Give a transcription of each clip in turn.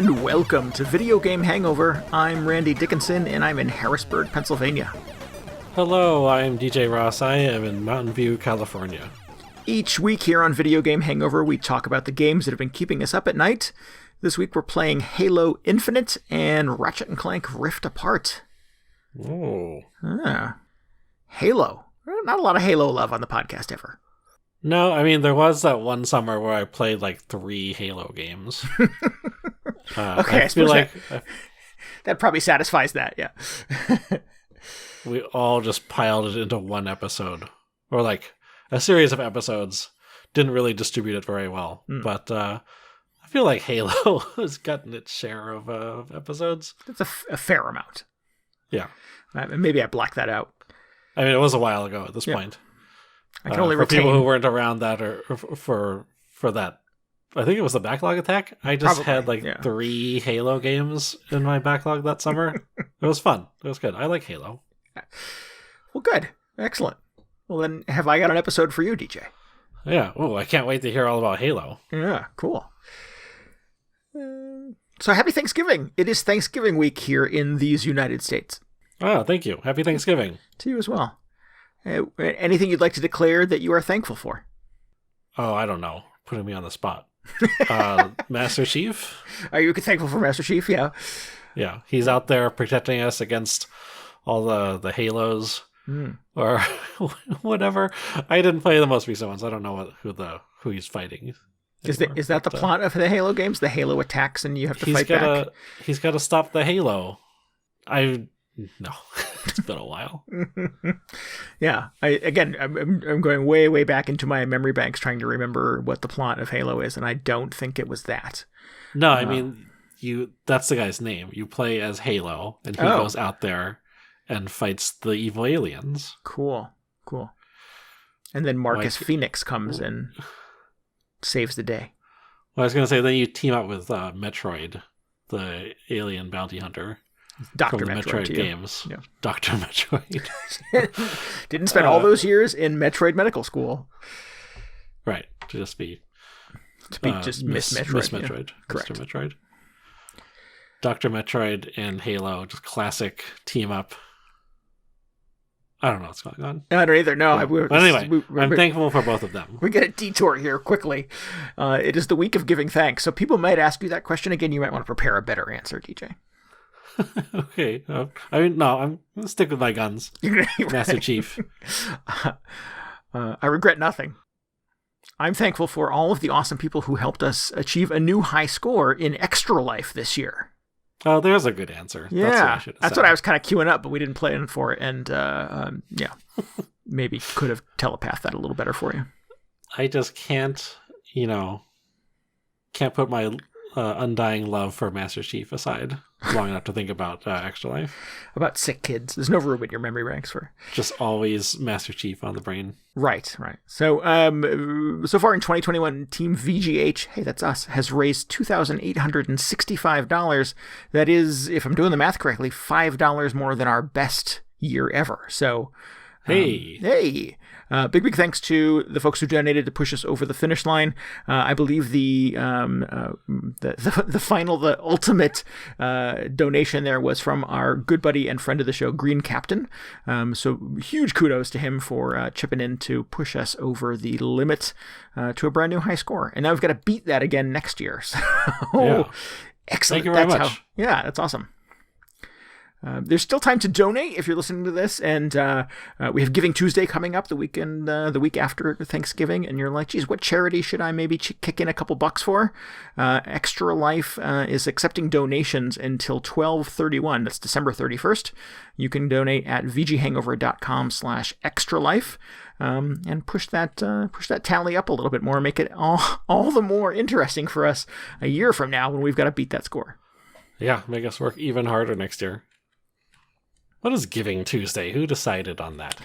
and welcome to Video Game Hangover. I'm Randy Dickinson, and I'm in Harrisburg, Pennsylvania. Hello, I'm DJ Ross. I am in Mountain View, California. Each week here on Video Game Hangover, we talk about the games that have been keeping us up at night. This week we're playing Halo Infinite and Ratchet and Clank Rift Apart. Oh. Halo. Not a lot of Halo love on the podcast ever. No, I mean, there was that one summer where I played like 3 Halo games. Okay, I feel like that probably satisfies that, yeah. We all just piled it into one episode. Or like a series of episodes. Didn't really distribute it very well. But I feel like Halo has gotten its share of episodes. That's a fair amount. Yeah. Maybe I blacked that out. I mean, it was a while ago at this point. I can only for retain... people who weren't around that or for that. I think it was the backlog attack. I just had 3 Halo games in my backlog that summer. It was fun. It was good. I like Halo. Well, good. Excellent. Well, then have I got an episode for you, DJ? Yeah. Oh, I can't wait to hear all about Halo. Yeah, cool. So happy Thanksgiving. It is Thanksgiving week here in these United States. Oh, thank you. Happy Thanksgiving. To you as well. Anything you'd like to declare that you are thankful for? Oh, I don't know. Putting me on the spot. Master Chief? Are you thankful for Master Chief? Yeah. Yeah. He's out there protecting us against all the Halos or whatever. I didn't play the most recent ones. I don't know who he's fighting. Is that the plot of the Halo games? The Halo attacks and you have to fight back? He's got to stop the Halo. No, it's been a while. Yeah, I'm going way, way back into my memory banks trying to remember what the plot of Halo is, and I don't think it was that. No, I mean, that's the guy's name. You play as Halo, and he goes out there and fights the evil aliens. Cool. And then Marcus Phoenix comes and saves the day. Well, I was going to say, then you team up with Metroid, the alien bounty hunter. Dr. From the Metroid games. Yeah. Dr. Metroid. Didn't spend all those years in Metroid medical school. Right. To just Miss Metroid. Miss Metroid. Yeah. Correct. Mr. Metroid. Dr. Metroid and Halo, just classic team up. I don't know what's going on. I don't either. No. Yeah. But anyway, I'm thankful for both of them. We get a detour here quickly. It is the week of giving thanks. So people might ask you that question again. You might want to prepare a better answer, DJ. Okay. I mean, no, I'm going to stick with my guns. Master Chief. I regret nothing. I'm thankful for all of the awesome people who helped us achieve a new high score in Extra Life this year. Oh, there's a good answer. Yeah, that's what I was kind of queuing up, but we didn't play in for it. And maybe could have telepathed that a little better for you. I just can't put my undying love for Master Chief aside long enough to think about Extra Life. About sick kids. There's no room in your memory banks for... Just always Master Chief on the brain. Right. So far in 2021, Team VGH, hey, that's us, has raised $2,865. That is, if I'm doing the math correctly, $5 more than our best year ever. So... Hey! Big thanks to the folks who donated to push us over the finish line. I believe the ultimate donation there was from our good buddy and friend of the show, Green Captain. So huge kudos to him for chipping in to push us over the limit to a brand new high score. And now we've got to beat that again next year. So excellent. Thank you very much. That's awesome. There's still time to donate if you're listening to this, and we have Giving Tuesday coming up the week after Thanksgiving, and you're like, geez, what charity should I maybe kick in a couple bucks for? Extra Life is accepting donations until 12/31. That's December 31st. You can donate at VGHangover.com/extralife and push that tally up a little bit more, make it all the more interesting for us a year from now when we've got to beat that score. Yeah, make us work even harder next year. What is Giving Tuesday? Who decided on that?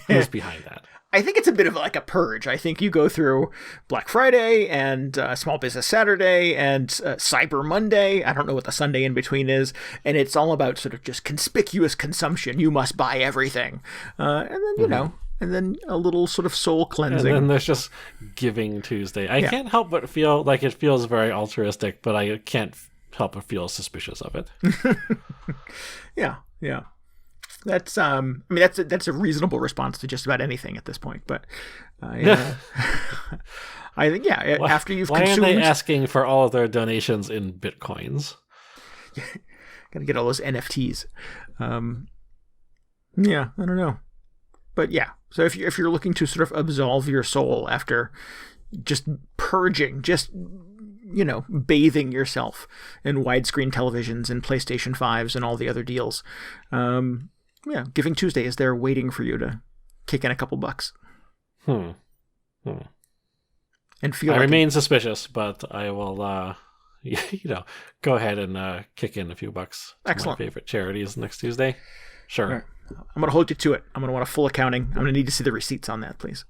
Who's behind that? I think it's a bit of like a purge. I think you go through Black Friday and Small Business Saturday and Cyber Monday. I don't know what the Sunday in between is. And it's all about sort of just conspicuous consumption. You must buy everything. And then, and then a little sort of soul cleansing. And then there's just Giving Tuesday. I can't help but feel like it feels very altruistic, but I can't help her feel suspicious of it. Yeah. That's that's a reasonable response to just about anything at this point. But I think after you've why consumed, are they asking for all of their donations in bitcoins? Gotta get all those NFTs. Yeah, I don't know, but yeah. So if you're looking to sort of absolve your soul after just purging, just bathing yourself in widescreen televisions and PlayStation 5s and all the other deals, Giving Tuesday is there waiting for you to kick in a couple bucks. And feel. I remain suspicious, but I will, go ahead and kick in a few bucks to Excellent. my favorite charities next Tuesday. Sure. Right. I'm going to hold you to it. I'm going to want a full accounting. I'm going to need to see the receipts on that, please.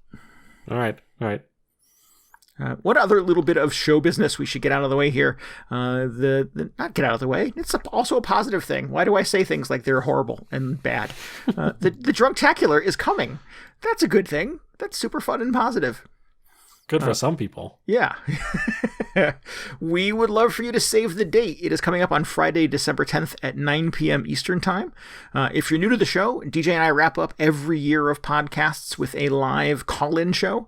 All right. What other little bit of show business we should get out of the way here? Not get out of the way. It's also a positive thing. Why do I say things like they're horrible and bad? The Drunktacular is coming. That's a good thing. That's super fun and positive. Good for some people. Yeah. We would love for you to save the date. It is coming up on Friday, December 10th at 9 p.m. Eastern Time. If you're new to the show, DJ and I wrap up every year of podcasts with a live call-in show.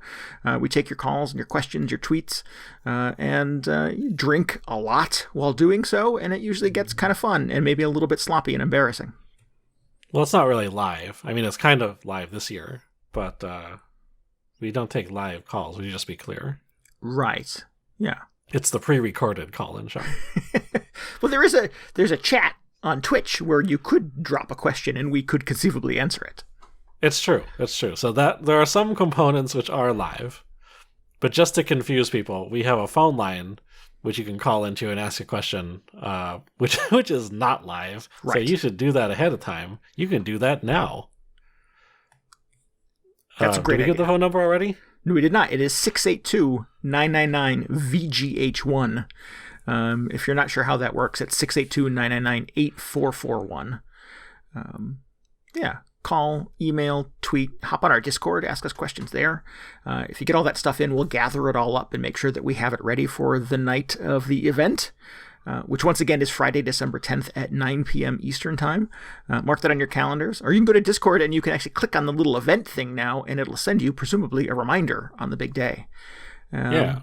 We take your calls and your questions, your tweets, and you drink a lot while doing so, and it usually gets kind of fun and maybe a little bit sloppy and embarrassing. Well, it's not really live. I mean, it's kind of live this year, but we don't take live calls. We just be clear. Right. Yeah. It's the pre-recorded call-in show. Well, there's a chat on Twitch where you could drop a question and we could conceivably answer it. It's true. So that there are some components which are live, but just to confuse people, we have a phone line which you can call into and ask a question, which is not live. Right. So you should do that ahead of time. You can do that now. That's a great idea. Did we get the phone number already? No, we did not. It is 682-999-VGH1. If you're not sure how that works, it's 682-999-8441. Call, email, tweet, hop on our Discord, ask us questions there. If you get all that stuff in, we'll gather it all up and make sure that we have it ready for the night of the event, which once again is Friday, December 10th at 9 p.m. Eastern Time. Mark that on your calendars. Or you can go to Discord and you can actually click on the little event thing now, and it'll send you, presumably, a reminder on the big day. Yeah.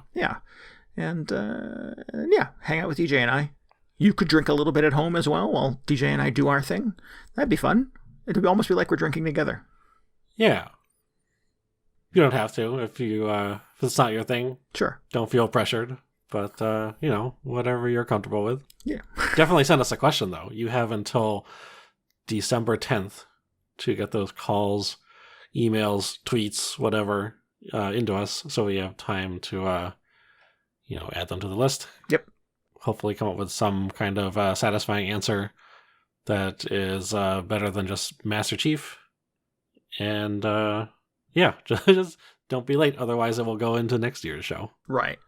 And, hang out with DJ and I. You could drink a little bit at home as well while DJ and I do our thing. That'd be fun. It'd almost be like we're drinking together. Yeah. You don't have to if it's not your thing. Sure. Don't feel pressured. But, whatever you're comfortable with. Yeah. Definitely send us a question, though. You have until December 10th to get those calls, emails, tweets, whatever, into us. So we have time to, add them to the list. Yep. Hopefully come up with some kind of satisfying answer that is better than just Master Chief. And, just don't be late. Otherwise, it will go into next year's show. Right.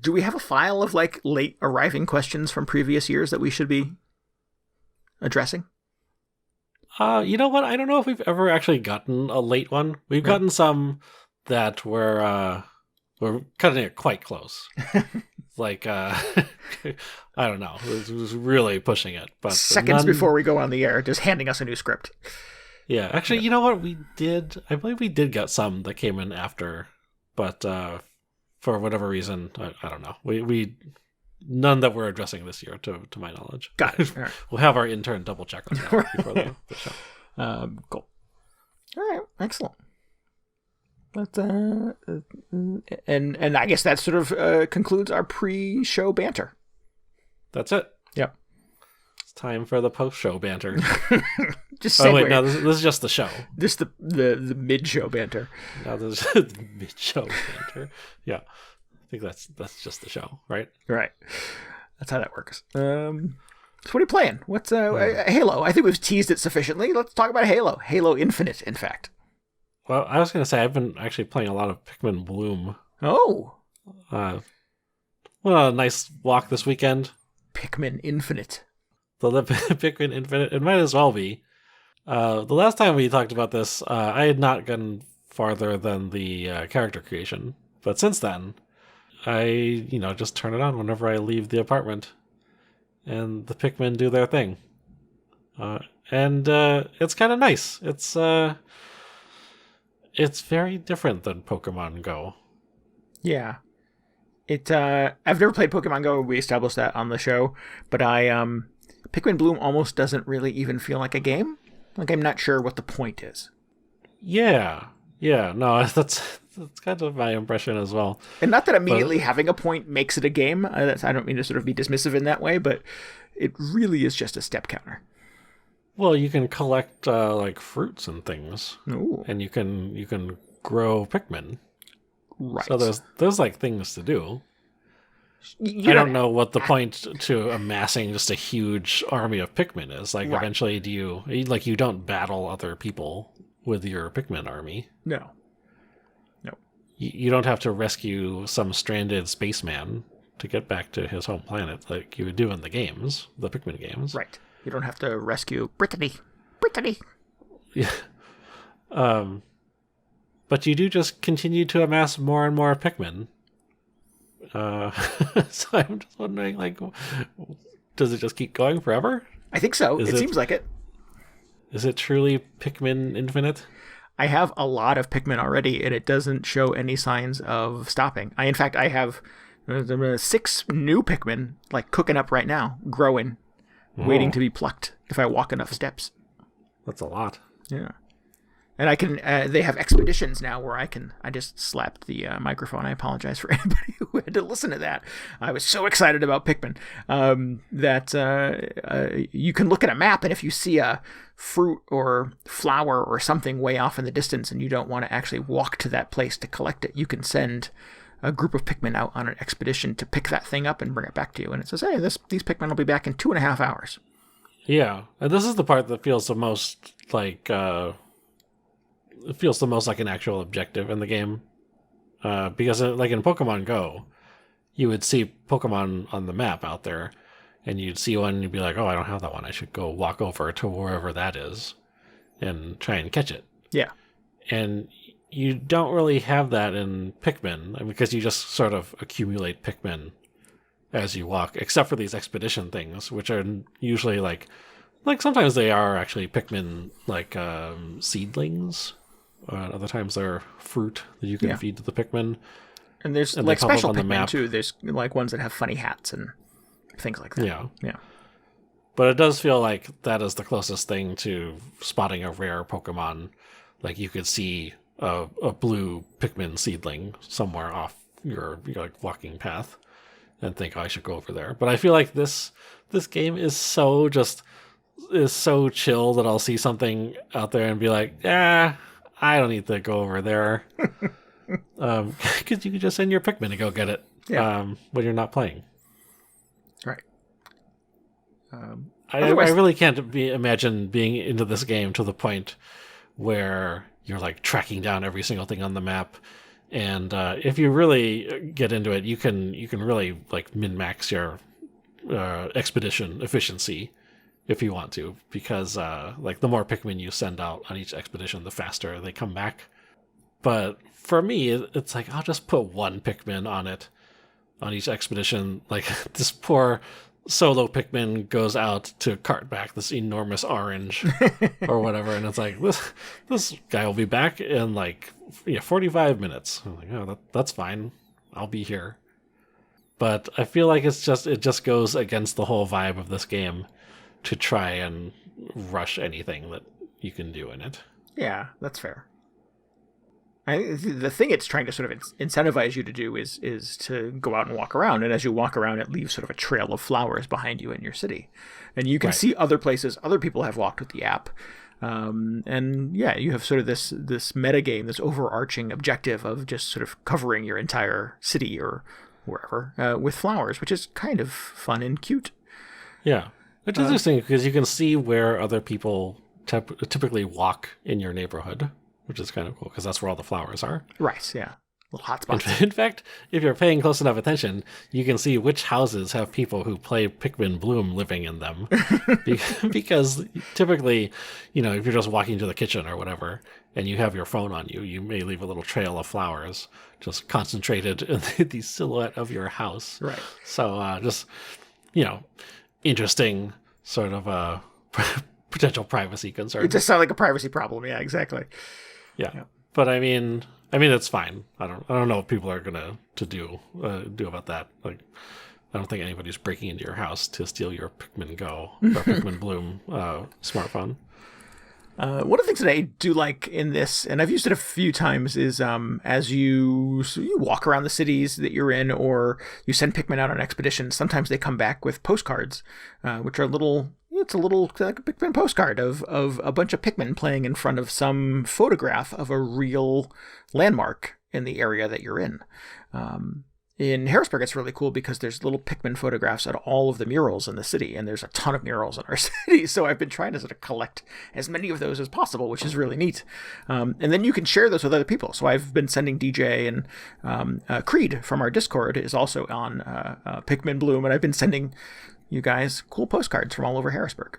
Do we have a file of late arriving questions from previous years that we should be addressing? You know what? I don't know if we've ever actually gotten a late one. We've gotten some that we're cutting it quite close. I don't know. It was really pushing it. But seconds before we go on the air, just handing us a new script. Yeah, actually, you know what? I believe we did get some that came in after, but for whatever reason, I don't know. We none that we're addressing this year, to my knowledge. Got it. All right. We'll have our intern double check on that before the show. Cool. All right, excellent. But and I guess that sort of concludes our pre-show banter. That's it. Yep. It's time for the post-show banter. Just segue. Oh wait, no, this is just the show. This the mid-show banter. No, this is the mid-show banter. Yeah, I think that's just the show, right? Right. That's how that works. So what are you playing? What's Halo? I think we've teased it sufficiently. Let's talk about Halo. Halo Infinite, in fact. Well, I was going to say I've been actually playing a lot of Pikmin Bloom. Oh. Well, a nice walk this weekend. Pikmin Infinite. The Pikmin Infinite. It might as well be. The last time we talked about this, I had not gotten farther than the character creation. But since then, I, just turn it on whenever I leave the apartment, and the Pikmin do their thing. And it's kind of nice. It's very different than Pokemon Go. Yeah. I've never played Pokemon Go. We established that on the show, but Pikmin Bloom almost doesn't really even feel like a game. Like, I'm not sure what the point is. Yeah. No, that's kind of my impression as well. And not that immediately having a point makes it a game. I don't mean to sort of be dismissive in that way, but it really is just a step counter. Well, you can collect like fruits and things. Ooh. And you can grow Pikmin. Right. So there's like things to do. I don't know what the point to amassing just a huge army of Pikmin is. Like, eventually you don't battle other people with your Pikmin army. No. You don't have to rescue some stranded spaceman to get back to his home planet like you would do in the games, the Pikmin games. Right. You don't have to rescue Brittany. Yeah. But you do just continue to amass more and more Pikmin. So I'm just wondering, like, does it just keep going forever? I think so. It seems like it. Is it truly Pikmin Infinite? I have a lot of Pikmin already, and it doesn't show any signs of stopping. In fact, I have 6 new Pikmin, like, cooking up right now, growing, waiting to be plucked if I walk enough steps. That's a lot. Yeah. And I can, they have expeditions now where I just slapped the microphone. I apologize for anybody who had to listen to that. I was so excited about Pikmin that you can look at a map, and if you see a fruit or flower or something way off in the distance and you don't want to actually walk to that place to collect it, you can send a group of Pikmin out on an expedition to pick that thing up and bring it back to you. And it says, hey, these Pikmin will be back in 2.5 hours. Yeah. And this is the part that feels the most like... it feels the most like an actual objective in the game. Because like in Pokemon Go, you would see Pokemon on the map out there, and you'd see one and you'd be like, oh, I don't have that one. I should go walk over to wherever that is and try and catch it. Yeah. And you don't really have that in Pikmin, because you just sort of accumulate Pikmin as you walk, except for these expedition things, which are usually like sometimes they are actually Pikmin like seedlings. Other times they're fruit that you can feed to the Pikmin. And there's like special Pikmin too. There's like ones that have funny hats and things like that. Yeah. But it does feel like that is the closest thing to spotting a rare Pokemon. Like you could see a blue Pikmin seedling somewhere off your like walking path and think, oh, I should go over there. But I feel like this game is so chill that I'll see something out there and be like, I don't need to go over there. Because you can just send your Pikmin to go get it when you're not playing. Right. I really can't imagine being into this game to the point where you're like tracking down every single thing on the map. And if you really get into it, you can really like min-max your expedition efficiency if you want to, because like the more Pikmin you send out on each expedition, the faster they come back. But for me, it's like I'll just put 1 Pikmin on each expedition. Like this poor solo Pikmin goes out to cart back this enormous orange or whatever, and it's like this guy will be back in like 45 minutes. I'm like, oh, that's fine. I'll be here. But I feel like it just goes against the whole vibe of this game to try and rush anything that you can do in it. Yeah, that's fair. The thing it's trying to sort of incentivize you to do is to go out and walk around. And as you walk around, it leaves sort of a trail of flowers behind you in your city. And you can see other places other people have walked with the app. And yeah, you have sort of this meta game, this overarching objective of just sort of covering your entire city or wherever with flowers, which is kind of fun and cute. Yeah. It's interesting because you can see where other people typically walk in your neighborhood, which is kind of cool because that's where all the flowers are. Right, yeah. little hotspots. In fact, if you're paying close enough attention, you can see which houses have people who play Pikmin Bloom living in them. Because typically, if you're just walking to the kitchen or whatever, and you have your phone on you, you may leave a little trail of flowers just concentrated in the silhouette of your house. Right. So just, interesting sort of potential privacy concern. It just sounds like a privacy problem. Yeah, exactly. Yeah. But I mean, it's fine. I don't know what people are gonna do about that. Like, I don't think anybody's breaking into your house to steal your Pikmin Go or Pikmin Bloom smartphone. One of the things that I do like in this, and I've used it a few times, is as you walk around the cities that you're in, or you send Pikmin out on expeditions, sometimes they come back with postcards, which are it's a little like a Pikmin postcard of a bunch of Pikmin playing in front of some photograph of a real landmark in the area that you're in. In Harrisburg, it's really cool because there's little Pikmin photographs at all of the murals in the city, and there's a ton of murals in our city, so I've been trying to sort of collect as many of those as possible, which is really neat. And then you can share those with other people. So I've been sending DJ, and Creed from our Discord is also on Pikmin Bloom, and I've been sending you guys cool postcards from all over Harrisburg.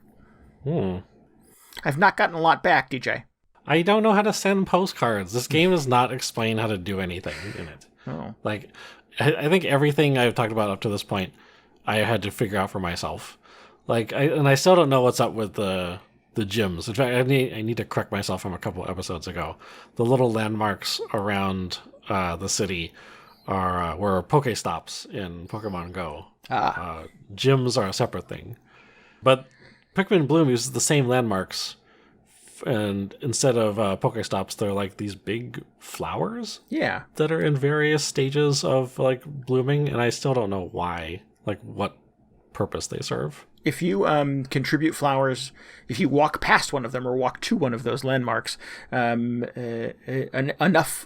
I've not gotten a lot back, DJ. I don't know how to send postcards. This game does not explain how to do anything in it. Oh. Like, I think everything I've talked about up to this point, I had to figure out for myself. Like, I still don't know what's up with the gyms. In fact, I need to correct myself from a couple episodes ago. The little landmarks around the city were Pokestops in Pokemon Go. Gyms are a separate thing. But Pikmin Bloom uses the same landmarks, and instead of Pokestops, they're like these big flowers. Yeah. That are in various stages of like blooming, and I still don't know why, like what purpose they serve. If you contribute flowers, if you walk past one of them or walk to one of those landmarks, enough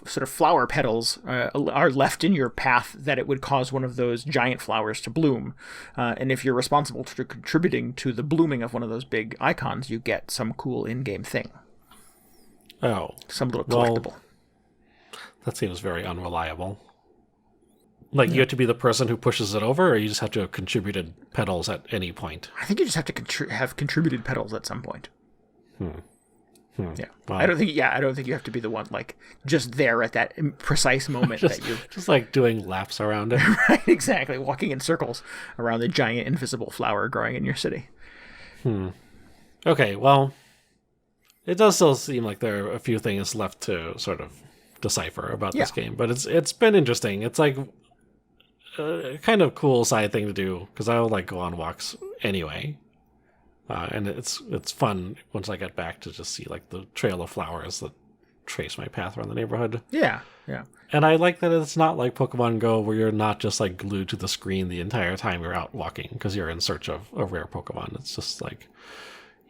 sort of flower petals are left in your path that it would cause one of those giant flowers to bloom. And if you're responsible for contributing to the blooming of one of those big icons, you get some cool in-game thing. Oh. Some little collectible. Well, that seems very unreliable. Like, you have to be the person who pushes it over, or you just have to have contributed petals at any point? I think you just have to have contributed petals at some point. Yeah. Wow. I don't think you have to be the one, like, just there at that precise moment that you're... Just, like, doing laps around it. Right, exactly. Walking in circles around the giant invisible flower growing in your city. Okay, well, it does still seem like there are a few things left to sort of decipher about this game, but it's been interesting. It's like a kind of cool side thing to do, because I will like go on walks anyway, and it's fun once I get back to just see like the trail of flowers that trace my path around the neighborhood. Yeah. And I like that it's not like Pokemon Go, where you're not just like glued to the screen the entire time you're out walking because you're in search of a rare Pokemon. It's just like,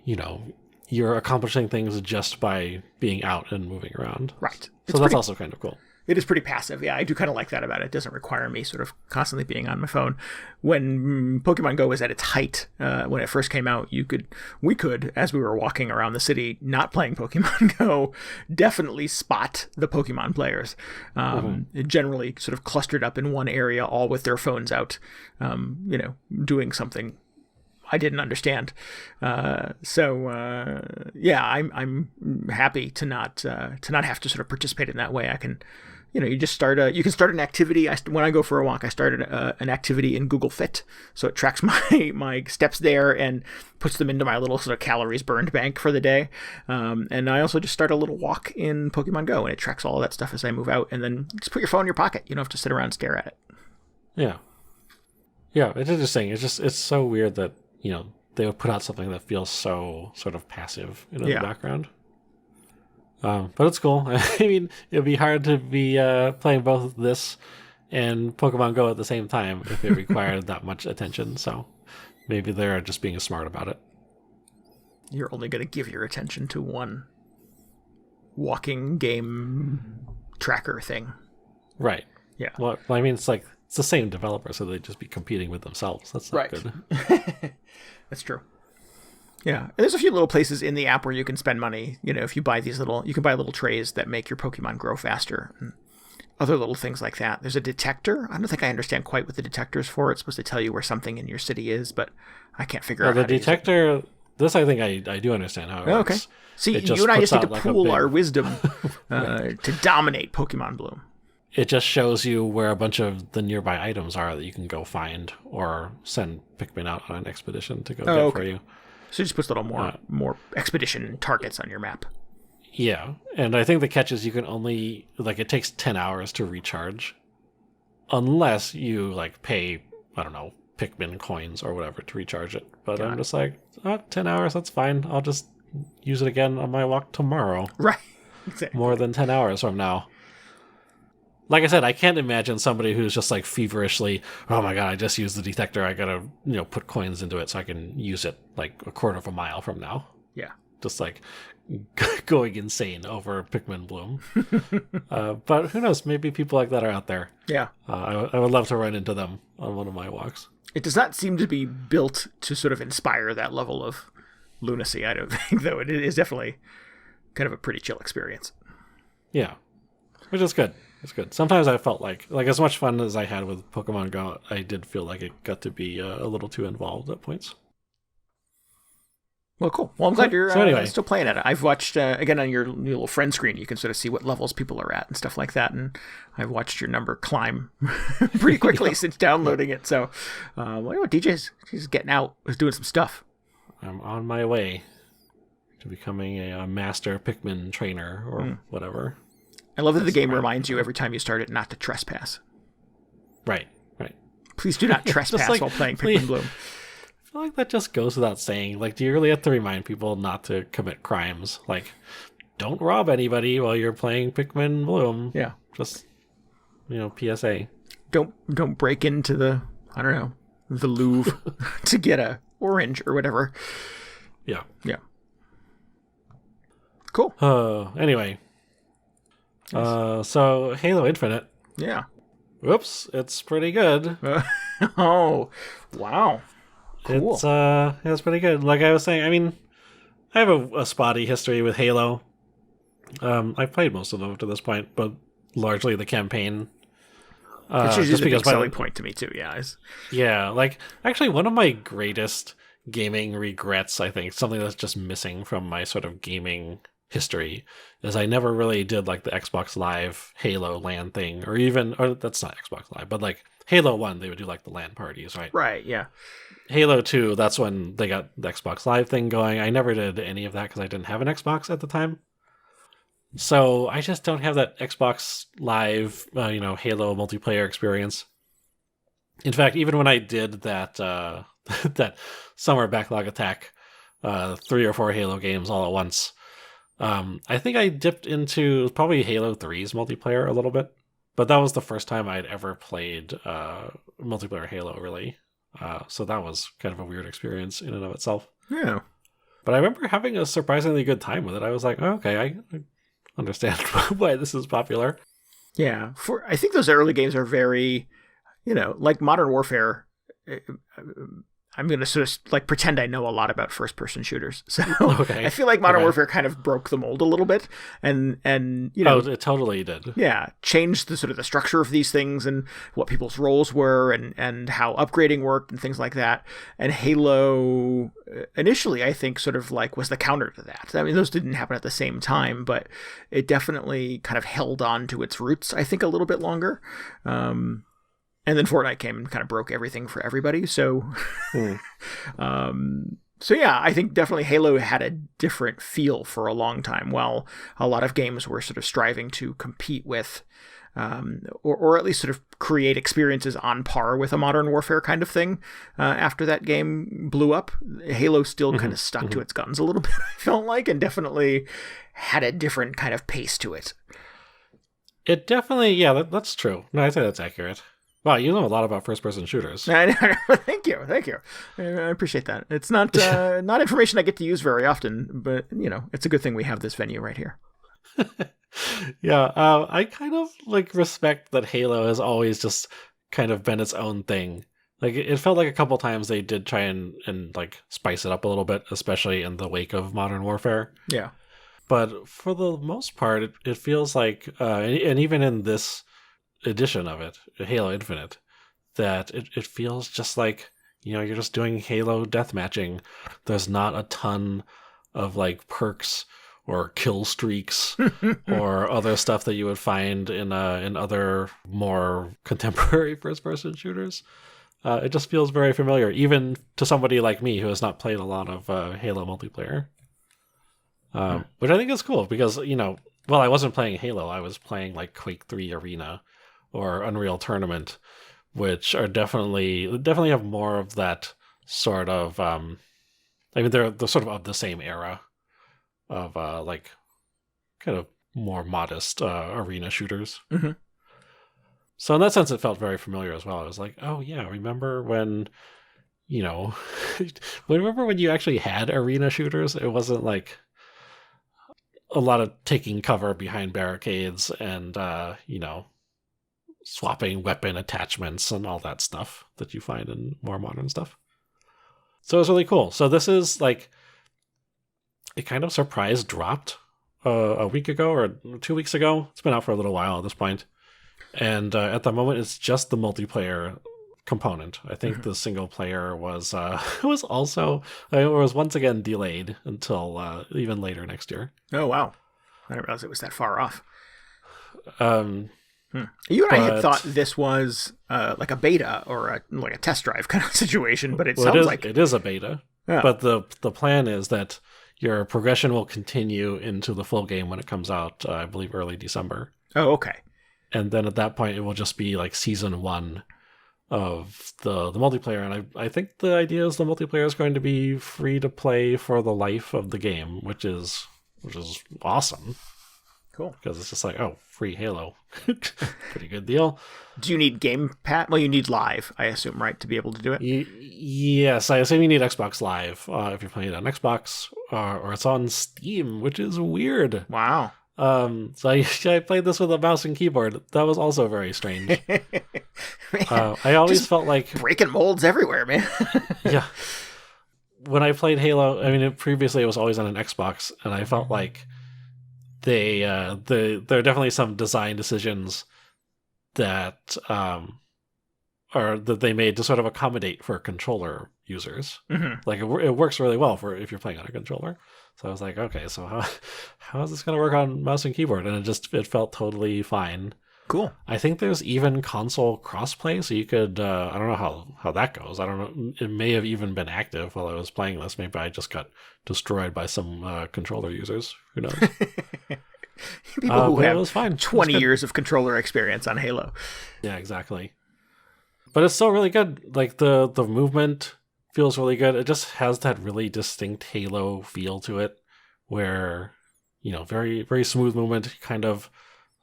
you're accomplishing things just by being out and moving around. Right. So that's also kind of cool. It is pretty passive. Yeah, I do kind of like that about it. It doesn't require me sort of constantly being on my phone. When Pokemon Go was at its height, when it first came out, we could, as we were walking around the city, not playing Pokemon Go, definitely spot the Pokemon players. Generally sort of clustered up in one area, all with their phones out, doing something I didn't understand. I'm happy to not have to sort of participate in that way. I can, you can start an activity. When I go for a walk, I started an activity in Google Fit, so it tracks my steps there and puts them into my little sort of calories burned bank for the day. And I also just start a little walk in Pokemon Go, and it tracks all of that stuff as I move out. And then just put your phone in your pocket. You don't have to sit around and stare at it. Yeah, it's interesting. It's so weird that they would put out something that feels so sort of passive in the background. But it's cool. I mean, it would be hard to be playing both this and Pokemon Go at the same time if it required that much attention. So maybe they're just being smart about it. You're only going to give your attention to one walking game tracker thing. Right. Yeah. Well, I mean, it's the same developer, so they'd just be competing with themselves. That's not good. That's true. Yeah. And there's a few little places in the app where you can spend money. If you buy you can buy little trays that make your Pokemon grow faster. And other little things like that. There's a detector. I don't think I understand quite what the detector is for. It's supposed to tell you where something in your city is, but I can't figure out how to use it. The detector, this I think I do understand how it works. Okay. See, It you and I just need to puts out pool our wisdom to dominate Pokemon Bloom. It just shows you where a bunch of the nearby items are that you can go find or send Pikmin out on an expedition to go get for you. So it just puts a little more expedition targets on your map. Yeah, and I think the catch is you can only, like, it takes 10 hours to recharge unless you, like, pay, I don't know, Pikmin coins or whatever to recharge it. But I'm just like, 10 hours, that's fine. I'll just use it again on my walk tomorrow. Right. Exactly. More than 10 hours from now. Like I said, I can't imagine somebody who's just like feverishly, oh my god, I just used the detector. I gotta, put coins into it so I can use it like a quarter of a mile from now. Yeah. Just like going insane over Pikmin Bloom. But who knows? Maybe people like that are out there. Yeah. I would love to run into them on one of my walks. It does not seem to be built to sort of inspire that level of lunacy, I don't think, though. It is definitely kind of a pretty chill experience. Yeah. Which is good. It's good. Sometimes I felt like as much fun as I had with Pokemon Go, I did feel like it got to be a little too involved at points. Well, cool. Well, I'm glad you're anyway. still playing at it. I've watched, again, on your little friend screen, you can sort of see what levels people are at and stuff like that. And I've watched your number climb pretty quickly since downloading it. So, he's getting out, he's doing some stuff. I'm on my way to becoming a master Pikmin trainer or whatever. I love that the game reminds you every time you start it not to trespass. Right. Please do not trespass while playing Pikmin Bloom. I feel like that just goes without saying. Like, do you really have to remind people not to commit crimes? Like, don't rob anybody while you're playing Pikmin Bloom. Yeah. Just, PSA. Don't break into the Louvre to get a orange or whatever. Yeah. Cool. Anyway. Nice. So Halo Infinite. Yeah. Whoops, it's pretty good. Oh, wow. Cool. It's pretty good. Like I was saying, I mean, I have a spotty history with Halo. I've played most of them up to this point, but largely the campaign. Which is just a big selling point to me too, yeah. Yeah, like, actually one of my greatest gaming regrets, I think, something that's just missing from my sort of gaming history, is I never really did like the Xbox Live Halo LAN thing, or that's not Xbox Live, but like Halo 1, they would do like the LAN parties, right? Right, yeah. Halo 2, that's when they got the Xbox Live thing going. I never did any of that because I didn't have an Xbox at the time. So I just don't have that Xbox Live, Halo multiplayer experience. In fact, even when I did that that summer backlog attack, 3 or 4 Halo games all at once, I think I dipped into probably Halo 3's multiplayer a little bit, but that was the first time I'd ever played multiplayer Halo, really. So that was kind of a weird experience in and of itself. Yeah. But I remember having a surprisingly good time with it. I was like, oh, okay, I understand why this is popular. Yeah. I think those early games are very, like Modern Warfare. I'm going to sort of like pretend I know a lot about first-person shooters. So I feel like Modern Warfare kind of broke the mold a little bit, and Oh, it totally did. Yeah, changed the sort of the structure of these things and what people's roles were, and how upgrading worked and things like that. And Halo initially, I think, sort of like was the counter to that. I mean, those didn't happen at the same time, but it definitely kind of held on to its roots, I think, a little bit longer. And then Fortnite came and kind of broke everything for everybody. So, so yeah, I think definitely Halo had a different feel for a long time, while a lot of games were sort of striving to compete with, or at least sort of create experiences on par with a Modern Warfare kind of thing. After that game blew up, Halo still kind of stuck to its guns a little bit, I felt like, and definitely had a different kind of pace to it. It definitely, yeah, that's true. No, I think that's accurate. Wow, you know a lot about first-person shooters. Thank you. I appreciate that. It's not not information I get to use very often, but it's a good thing we have this venue right here. Yeah, I kind of like respect that Halo has always just kind of been its own thing. Like, it felt like a couple times they did try and like spice it up a little bit, especially in the wake of Modern Warfare. Yeah. But for the most part, it feels like, and even in this edition of it, Halo Infinite, that it feels just like, you're just doing Halo deathmatching. There's not a ton of like perks or kill streaks or other stuff that you would find in other more contemporary first-person shooters. It just feels very familiar, even to somebody like me who has not played a lot of Halo multiplayer. Which I think is cool because, I wasn't playing Halo. I was playing like Quake 3 Arena or Unreal Tournament, which are definitely have more of that sort of, they're sort of the same era of like kind of more modest arena shooters. Mm-hmm. So in that sense, it felt very familiar as well. I was like, oh yeah, remember when, remember when you actually had arena shooters? It wasn't like a lot of taking cover behind barricades and, swapping weapon attachments and all that stuff that you find in more modern stuff. So it was really cool. So this is like, it kind of surprise dropped a week ago or 2 weeks ago. It's been out for a little while at this point. And at the moment, it's just the multiplayer component. I think the single player was was once again delayed until even later next year. Oh, wow. I didn't realize it was that far off. You and I had thought this was like a beta or a test drive kind of situation, but it sounds like it is a beta. Yeah. But the plan is that your progression will continue into the full game when it comes out, I believe, early December. Oh, okay. And then at that point, it will just be like season 1 of the multiplayer. And I think the idea is the multiplayer is going to be free to play for the life of the game, which is awesome. Cool. Because it's just like, oh, free Halo. Pretty good deal. Do you need Game Pass? Well, you need Live, I assume, right, to be able to do it? Yes, I assume you need Xbox Live if you're playing it on Xbox, or it's on Steam, which is weird. Wow. So I played this with a mouse and keyboard. That was also very strange. I always felt like breaking molds everywhere, man. Yeah. When I played Halo, previously it was always on an Xbox, and I felt like there are definitely some design decisions that that they made to sort of accommodate for controller users. Mm-hmm. Like it works really well for if you're playing on a controller. So I was like, okay, so how is this going to work on mouse and keyboard? And it felt totally fine. Cool. I think there's even console crossplay, so you could, I don't know how that goes. I don't know. It may have even been active while I was playing this. Maybe I just got destroyed by some controller users. Who knows? People who have 20 years of controller experience on Halo. Yeah, exactly. But it's still really good. Like the movement feels really good. It just has that really distinct Halo feel to it where, very, very smooth movement, kind of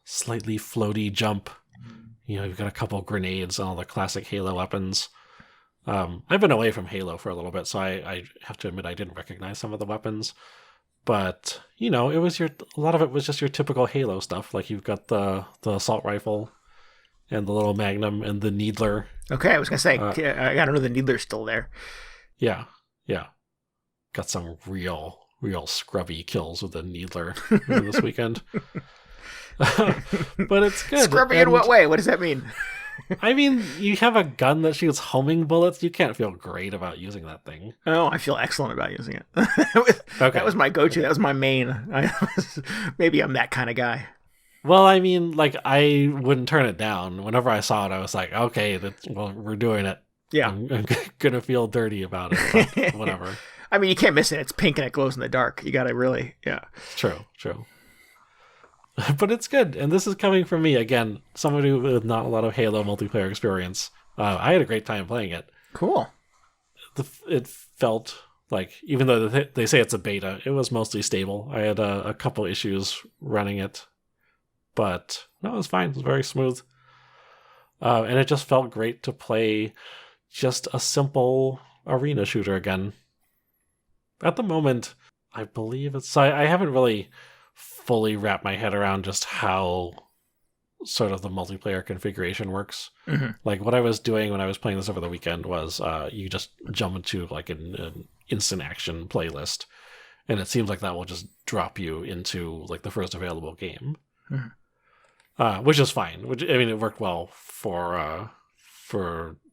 slightly floaty jump. You've got a couple grenades and all the classic Halo weapons. I've been away from Halo for a little bit, so I have to admit I didn't recognize some of the weapons. But, it was a lot of it was just your typical Halo stuff. Like you've got the assault rifle and the little Magnum and the Needler. Okay, I was going to say, I don't know the Needler's still there. Yeah. Got some real scrubby kills with the Needler this weekend. But it's good. Scrubby in what way? What does that mean? You have a gun that shoots homing bullets. You can't feel great about using that thing. Oh, I feel excellent about using it. That was my go-to. That was my main. Maybe I'm that kind of guy. Well, I wouldn't turn it down. Whenever I saw it, I was like, okay, we're doing it. Yeah. I'm going to feel dirty about it, but whatever. You can't miss it. It's pink and it glows in the dark. You got to really, yeah. True. But it's good. And this is coming from me, again, somebody with not a lot of Halo multiplayer experience. I had a great time playing it. Cool. It felt like, even though they say it's a beta, it was mostly stable. I had a couple issues running it. But no, it was fine. It was very smooth. And it just felt great to play just a simple arena shooter again. At the moment, I believe I haven't really fully wrapped my head around just how sort of the multiplayer configuration works. Mm-hmm. Like what I was doing when I was playing this over the weekend was you just jump into like an instant action playlist. And it seems like that will just drop you into like the first available game. Mm-hmm. which is fine. Which, I mean, it worked well for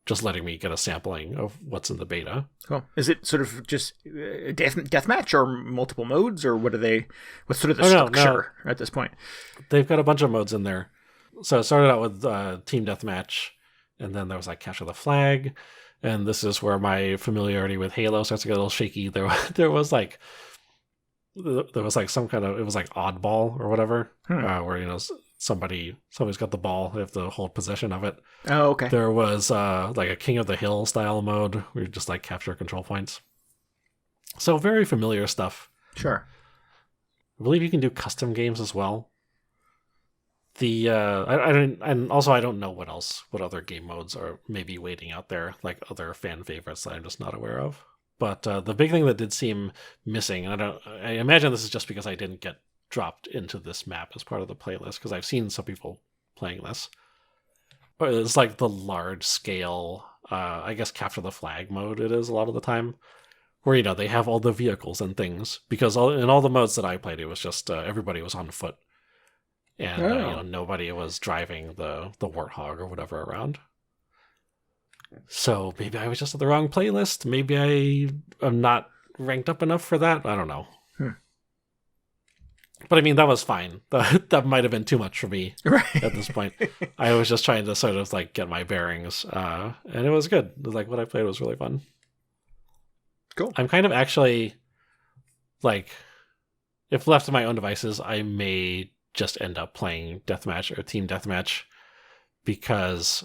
just letting me get a sampling of what's in the beta. Cool. Is it sort of just deathmatch or multiple modes, or what are they? What's sort of the structure at this point? They've got a bunch of modes in there. So it started out with team deathmatch, and then there was like capture the flag, and this is where my familiarity with Halo starts to get a little shaky. There was like some kind of, it was like oddball or whatever, where somebody's got the ball, they have to hold possession of it. Oh, okay. There was like a King of the Hill style mode where you just like capture control points. So very familiar stuff. Sure. I believe you can do custom games as well. I don't know what other game modes are maybe waiting out there, like other fan favorites that I'm just not aware of. But the big thing that did seem missing, and I imagine this is just because I didn't get dropped into this map as part of the playlist, because I've seen some people playing this. But it's like the large scale, I guess capture the flag mode it is a lot of the time, where they have all the vehicles and things, because in all the modes that I played, it was just everybody was on foot, and nobody was driving the Warthog or whatever around. So maybe I was just at the wrong playlist. Maybe I am not ranked up enough for that. I don't know. But I mean, that was fine. That might have been too much for me at this point. I was just trying to sort of like get my bearings, and it was good. It was like what I played was really fun. Cool. I'm kind of actually like, if left to my own devices, I may just end up playing deathmatch or team deathmatch, because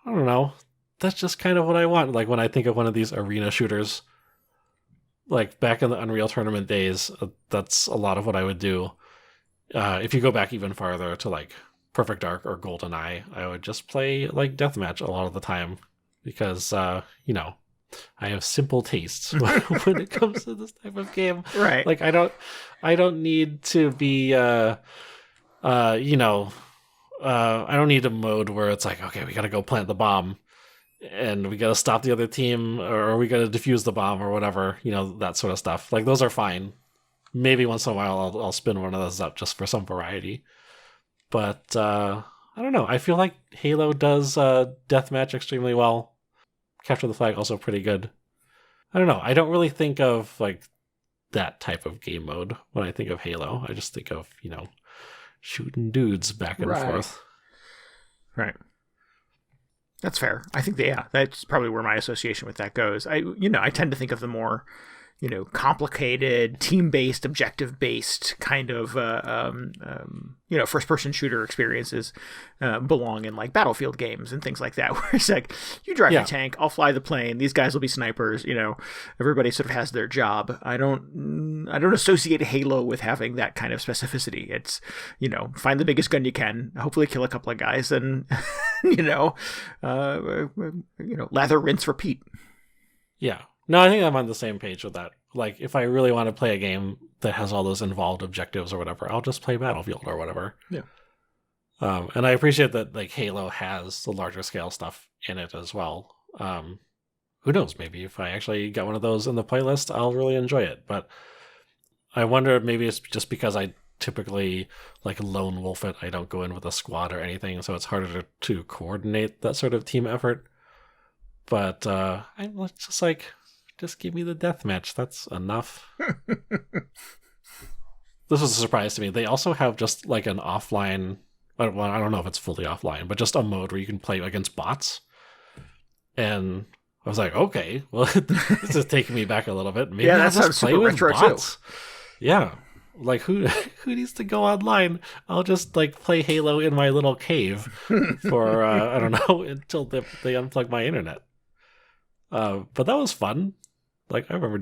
I don't know. That's just kind of what I want. Like when I think of one of these arena shooters, like back in the Unreal Tournament days, that's a lot of what I would do. If you go back even farther to like Perfect Dark or GoldenEye, I would just play like deathmatch a lot of the time, because I have simple tastes when it comes to this type of game. Right. Like I don't need to be I don't need a mode where it's like, okay, we gotta go plant the bomb, and we got to stop the other team, or we got to defuse the bomb or whatever, that sort of stuff. Like those are fine. Maybe once in a while I'll spin one of those up just for some variety. But I don't know. I feel like Halo does deathmatch extremely well. Capture the flag also pretty good. I don't know. I don't really think of like that type of game mode when I think of Halo. I just think of, shooting dudes back and forth. Right. That's fair. I think that's probably where my association with that goes. I tend to think of the more, complicated, team-based, objective-based kind of, first-person shooter experiences belong in like Battlefield games and things like that, where it's like, you drive your tank, I'll fly the plane, these guys will be snipers, everybody sort of has their job. I don't associate Halo with having that kind of specificity. It's, find the biggest gun you can, hopefully kill a couple of guys, and, lather, rinse, repeat. Yeah. No, I think I'm on the same page with that. Like, if I really want to play a game that has all those involved objectives or whatever, I'll just play Battlefield or whatever. Yeah. And I appreciate that, like, Halo has the larger scale stuff in it as well. Who knows? Maybe if I actually got one of those in the playlist, I'll really enjoy it. But I wonder if maybe it's just because I typically like lone wolf it. I don't go in with a squad or anything, so it's harder to coordinate that sort of team effort. But I'm just like, just give me the deathmatch. That's enough. This was a surprise to me. They also have just like an offline, I don't know if it's fully offline, but just a mode where you can play against bots. And I was like, okay, well, this is taking me back a little bit. Maybe that sounds super retro bots. Too. Yeah. Like who needs to go online? I'll just like play Halo in my little cave for I don't know, until they unplug my internet. But that was fun. Like I remember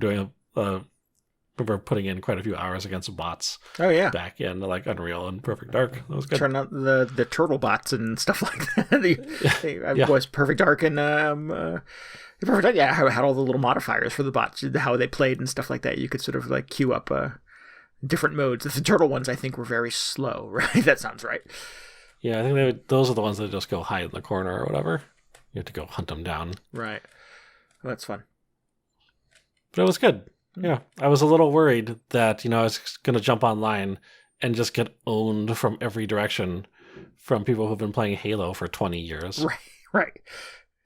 putting in quite a few hours against bots. Oh yeah, back in like Unreal and Perfect Dark. That was good. Turn out the turtle bots and stuff like that. Was Perfect Dark and Perfect Dark. Yeah, had all the little modifiers for the bots, how they played and stuff like that. You could sort of like queue up different modes. The turtle ones I think were very slow. Right, that sounds right. Yeah, I think those are the ones that just go hide in the corner or whatever. You have to go hunt them down. Right. Well, that's fun. But it was good. Yeah. I was a little worried that, I was going to jump online and just get owned from every direction from people who've been playing Halo for 20 years. Right.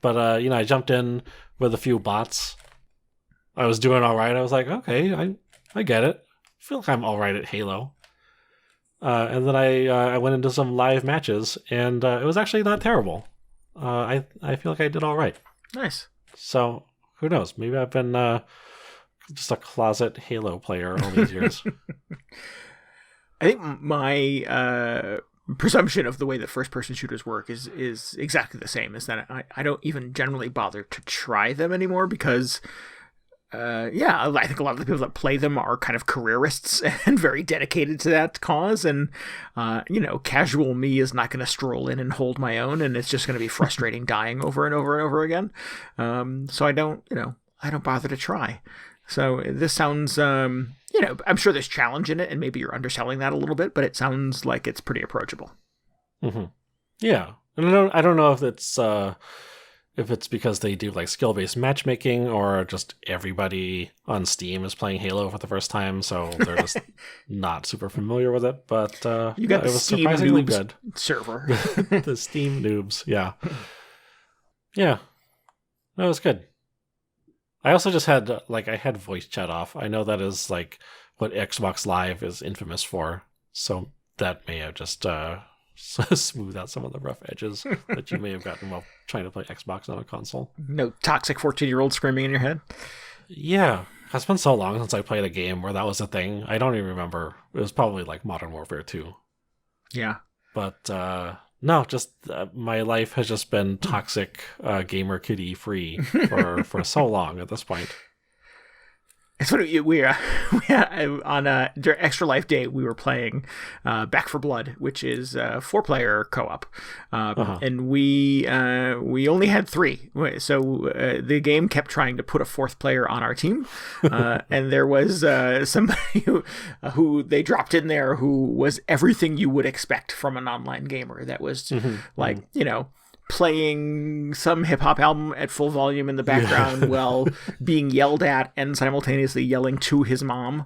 But, I jumped in with a few bots. I was doing all right. I was like, okay, I get it. I feel like I'm all right at Halo. And then I went into some live matches, and it was actually not terrible. I feel like I did all right. Nice. So, who knows? Maybe I've been just a closet Halo player all these years. I think my presumption of the way that first-person shooters work is exactly the same, is that I don't even generally bother to try them anymore because... I think a lot of the people that play them are kind of careerists and very dedicated to that cause. And, casual me is not going to stroll in and hold my own. And it's just going to be frustrating dying over and over and over again. So I don't bother to try. So this sounds, I'm sure there's challenge in it and maybe you're underselling that a little bit, but it sounds like it's pretty approachable. Mm-hmm. Yeah. And I don't know if it's because they do like skill-based matchmaking or just everybody on Steam is playing Halo for the first time, so they're just not super familiar with it. But you got it was Steam surprisingly noobs good. Server. The Steam noobs, yeah. Yeah, that was good. I also just had I had voice chat off. I know that is like what Xbox Live is infamous for, so that may have just smooth out some of the rough edges that you may have gotten while trying to play Xbox on a console. No toxic 14-year-old screaming in your head? Yeah. It's been so long since I played a game where that was a thing. I don't even remember. It was probably like Modern Warfare 2. Yeah. But no, just my life has just been toxic gamer kitty free for so long at this point. It's funny, we on Extra Life Day, we were playing Back 4 Blood, which is a 4-player co-op. And we only had 3. So the game kept trying to put a 4th player on our team. And there was somebody who they dropped in there who was everything you would expect from an online gamer. That was playing some hip-hop album at full volume in the background while being yelled at and simultaneously yelling to his mom.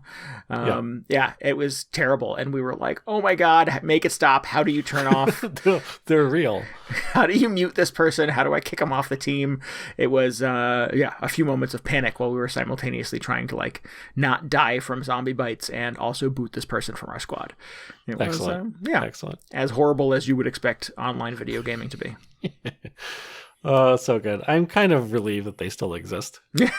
It was terrible. And we were like, oh my God, make it stop. How do you turn off? They're real. How do you mute this person? How do I kick him off the team? It was, a few moments of panic while we were simultaneously trying to not die from zombie bites and also boot this person from our squad. It Excellent. was, Excellent. as horrible as you would expect online video gaming to be. Oh, so good. I'm kind of relieved that they still exist. Yeah.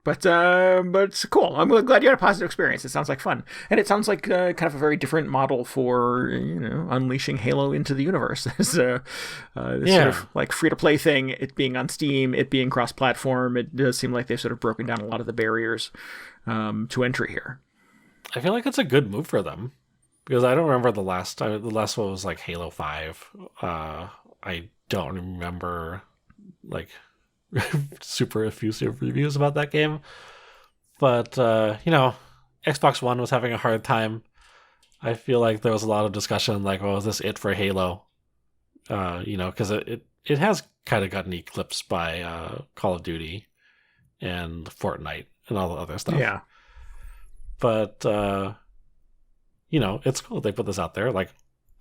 But it's cool. I'm glad you had a positive experience. It sounds like fun. And it sounds like kind of a very different model for, unleashing Halo into the universe. This sort of free-to-play thing, it being on Steam, it being cross-platform. It does seem like they've sort of broken down a lot of the barriers to entry here. I feel like it's a good move for them because I don't remember the last time. The last one was like Halo 5. I don't remember super effusive reviews about that game. But, Xbox One was having a hard time. I feel like there was a lot of discussion is this it for Halo? Because it has kind of gotten eclipsed by Call of Duty and Fortnite and all the other stuff. Yeah. But, it's cool they put this out there.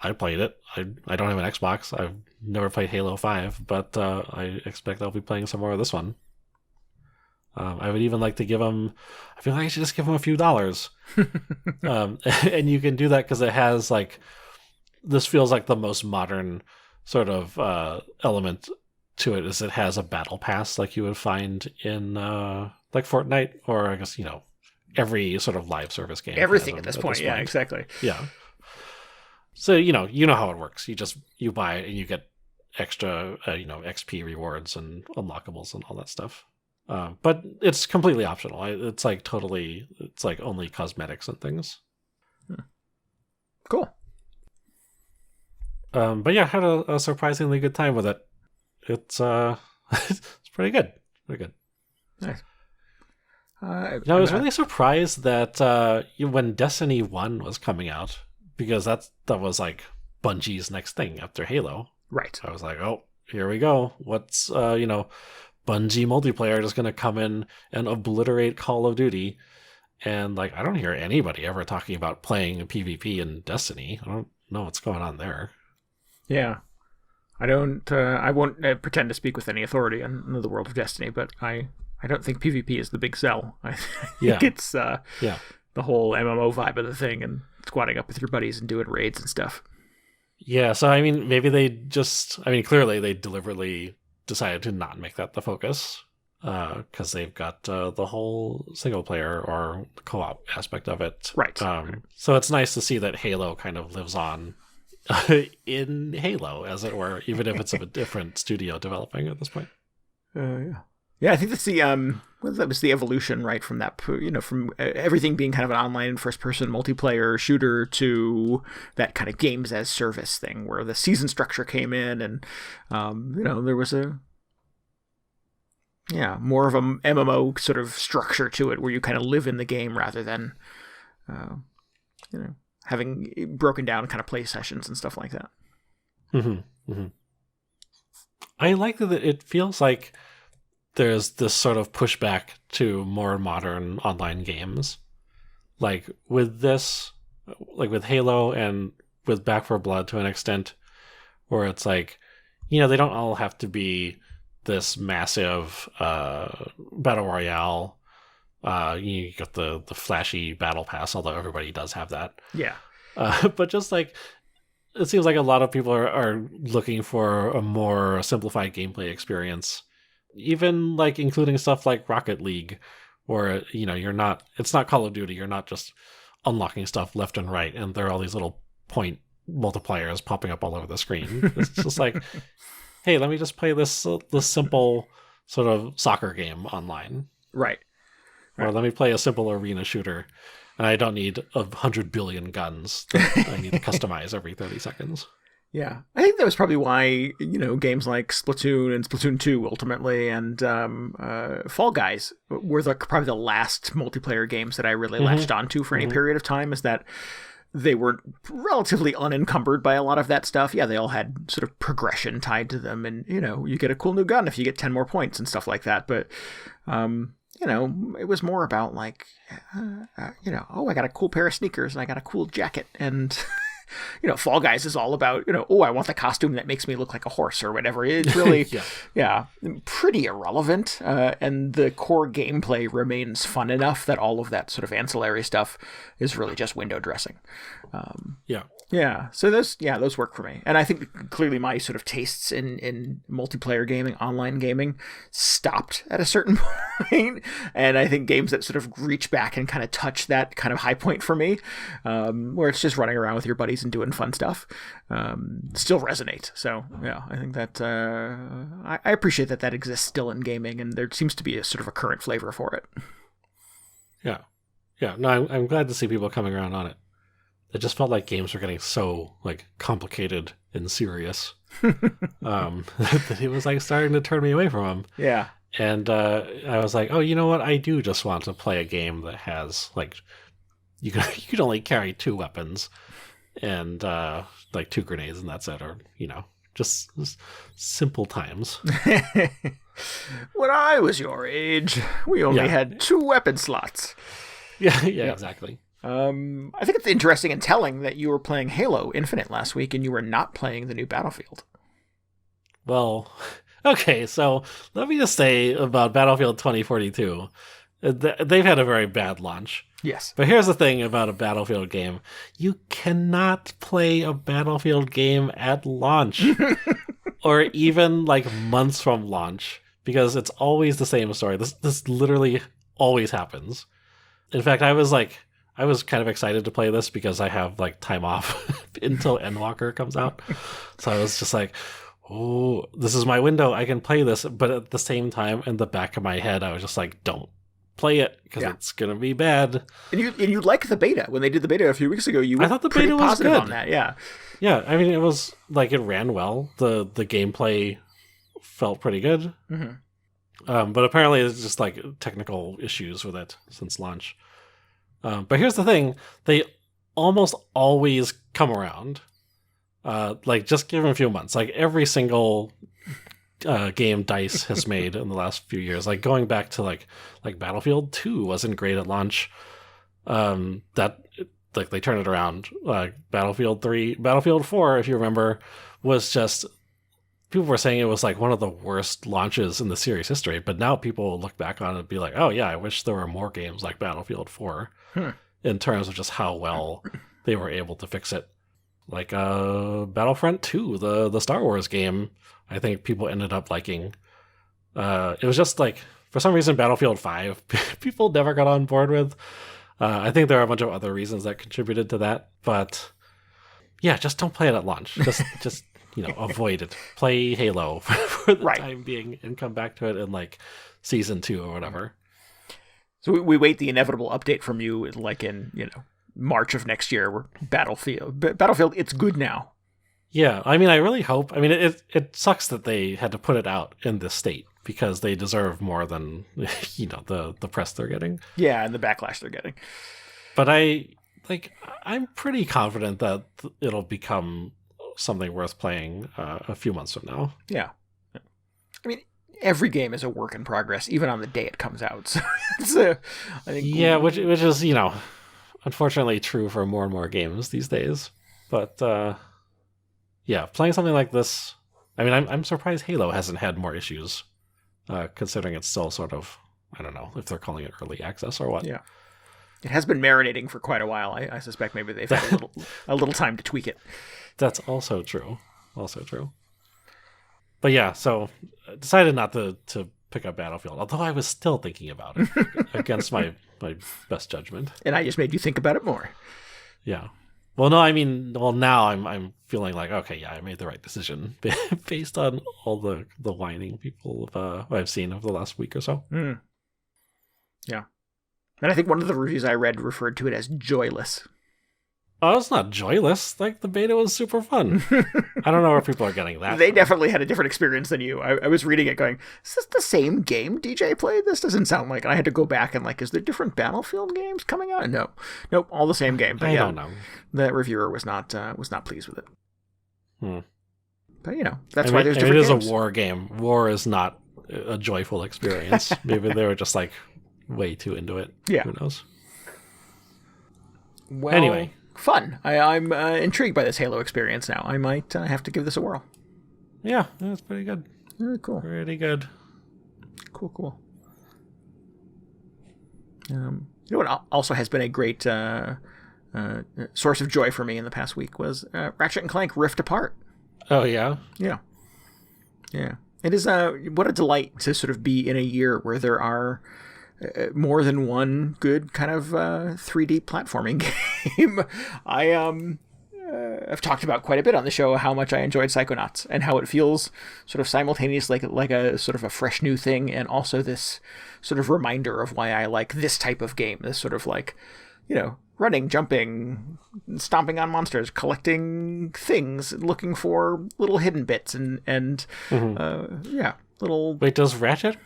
I played it. I don't have an Xbox. I've never played Halo 5, but I expect I'll be playing some more of this one. I would even like to give them... I feel like I should just give them a few dollars. And you can do that because it has, this feels like the most modern sort of element to it is it has a battle pass like you would find in, Fortnite, or I guess, every sort of live service game. Everything at this point. Yeah, exactly. Yeah. So, you know how it works. You buy it and you get extra, XP rewards and unlockables and all that stuff. But it's completely optional. It's only cosmetics and things. Cool. But yeah, I had a surprisingly good time with it. It's it's pretty good. Pretty good. Nice. I was really surprised that when Destiny 1 was coming out, because that was Bungie's next thing after Halo. Right. I was like, oh, here we go. What's, Bungie multiplayer just going to come in and obliterate Call of Duty? And like, I don't hear anybody ever talking about playing a PvP in Destiny. I don't know what's going on there. Yeah. I won't pretend to speak with any authority on the world of Destiny, but I don't think PvP is the big sell. I think it's the whole MMO vibe of the thing and squatting up with your buddies and doing raids and stuff. Yeah, so I mean, maybe clearly they deliberately decided to not make that the focus, because they've got the whole single player or co-op aspect of it. Right. So it's nice to see that Halo kind of lives on in Halo, as it were, even if it's of a different studio developing at this point. Yeah, I think that's that was the evolution, right, from that, from everything being kind of an online first-person multiplayer shooter to that kind of games as service thing, where the season structure came in, and there was more of a MMO sort of structure to it, where you kind of live in the game rather than having broken down kind of play sessions and stuff like that. Mm-hmm. Mm-hmm. I like that it feels like there's this sort of pushback to more modern online games. Like with this, like with Halo and with Back 4 Blood to an extent, where it's like, they don't all have to be this massive battle royale. You got the flashy battle pass, although everybody does have that. Yeah. But just like, it seems like a lot of people are looking for a more simplified gameplay experience. Even like including stuff like Rocket League, where it's not Call of Duty. You're not just unlocking stuff left and right, and there are all these little point multipliers popping up all over the screen. It's just like, hey, let me just play this simple sort of soccer game online, right? Or let me play a simple arena shooter, and I don't need 100 billion guns that I need to customize every 30 seconds. Yeah, I think that was probably why, games like Splatoon and Splatoon 2 ultimately, and Fall Guys were probably the last multiplayer games that I really latched onto for any period of time, is that they were relatively unencumbered by a lot of that stuff. Yeah, they all had sort of progression tied to them, and, you get a cool new gun if you get 10 more points and stuff like that, but, it was more about like, I got a cool pair of sneakers and I got a cool jacket, and... Fall Guys is all about, I want the costume that makes me look like a horse or whatever. It's really, pretty irrelevant. And the core gameplay remains fun enough that all of that sort of ancillary stuff is really just window dressing. Yeah. So those work for me. And I think clearly my sort of tastes in multiplayer gaming, online gaming, stopped at a certain point. And I think games that sort of reach back and kind of touch that kind of high point for me, where it's just running around with your buddies and doing fun stuff, still resonate. So yeah, I think that I appreciate that exists still in gaming, and there seems to be a sort of a current flavor for it. Yeah. No, I'm glad to see people coming around on it. It just felt like games were getting so like complicated and serious that it was like starting to turn me away from them. Yeah. And I was like, oh, you know what? I do just want to play a game that has like you could only carry 2 weapons and like 2 grenades, and that's it, or just simple times. When I was your age, we only had 2 weapon slots. Yeah, exactly. I think it's interesting and telling that you were playing Halo Infinite last week and you were not playing the new Battlefield. Well, okay, so let me just say about Battlefield 2042. They've had a very bad launch. Yes. But here's the thing about a Battlefield game. You cannot play a Battlefield game at launch or even like months from launch, because it's always the same story. This literally always happens. In fact, I was kind of excited to play this because I have like time off until Endwalker comes out. So I was just like, oh, this is my window. I can play this. But at the same time, in the back of my head, I was just like, don't play it because it's going to be bad. And you like the beta. When they did the beta a few weeks ago, I thought the beta was good on that. Yeah. Yeah. I mean, it was like, it ran well. The gameplay felt pretty good. Mm-hmm. But apparently it's just like technical issues with it since launch. But here's the thing, they almost always come around. Like, just give them a few months. Like, every single game DICE has made in the last few years, like going back to like Battlefield 2 wasn't great at launch. that like they turned it around. Battlefield 3, Battlefield 4, if you remember, was just, people were saying it was like one of the worst launches in the series history, but now people look back on it and be like, oh yeah, I wish there were more games like Battlefield 4 in terms of just how well they were able to fix it. Like Battlefront 2, the Star Wars game, I think people ended up liking. It was just like, for some reason, Battlefield 5 people never got on board with. I think there are a bunch of other reasons that contributed to that, but yeah, just don't play it at launch. Just avoid it. Play Halo for the time being, and come back to it in like season 2 or whatever. So we wait the inevitable update from you, like in March of next year, where Battlefield, it's good now. Yeah, I mean, I really hope. I mean, it sucks that they had to put it out in this state, because they deserve more than the press they're getting. Yeah, and the backlash they're getting. But I'm pretty confident that it'll become something worth playing a few months from now. Yeah. I mean, every game is a work in progress, even on the day it comes out. So it's I think. Yeah, which is unfortunately true for more and more games these days. But yeah, playing something like this, I mean, I'm surprised Halo hasn't had more issues, considering it's still sort of, I don't know if they're calling it early access or what. Yeah, it has been marinating for quite a while. I suspect maybe they've had a little time to tweak it. That's also true. But yeah, so I decided not to pick up Battlefield, although I was still thinking about it against my best judgment. And I just made you think about it more. Yeah. Well, no, I mean, now I'm feeling like, okay, yeah, I made the right decision based on all the whining people I've seen over the last week or so. Mm. Yeah. And I think one of the reviews I read referred to it as joyless. Oh, it's not joyless. Like, the beta was super fun. I don't know where people are getting that. They definitely had a different experience than you. I was reading it going, is this the same game DJ played? This doesn't sound like it. I had to go back and is there different Battlefield games coming out? No. Nope, all the same game. But I don't know. The reviewer was not pleased with it. Hmm. But, that's why there's different games. It is a war game. War is not a joyful experience. Maybe they were just, way too into it. Yeah. Who knows? Well, anyway. Fun. I'm intrigued by this Halo experience now. I might have to give this a whirl. Yeah, that's pretty good. Cool. Pretty good. Cool. What also has been a great source of joy for me in the past week was Ratchet and Clank Rift Apart. Oh, yeah? Yeah. It is what a delight to sort of be in a year where there are more than one good kind of 3D platforming game. I've talked about quite a bit on the show how much I enjoyed Psychonauts and how it feels sort of simultaneously like a sort of a fresh new thing, and also this sort of reminder of why I like this type of game. This sort of running, jumping, stomping on monsters, collecting things, looking for little hidden bits, and little. Wait, does Ratchet?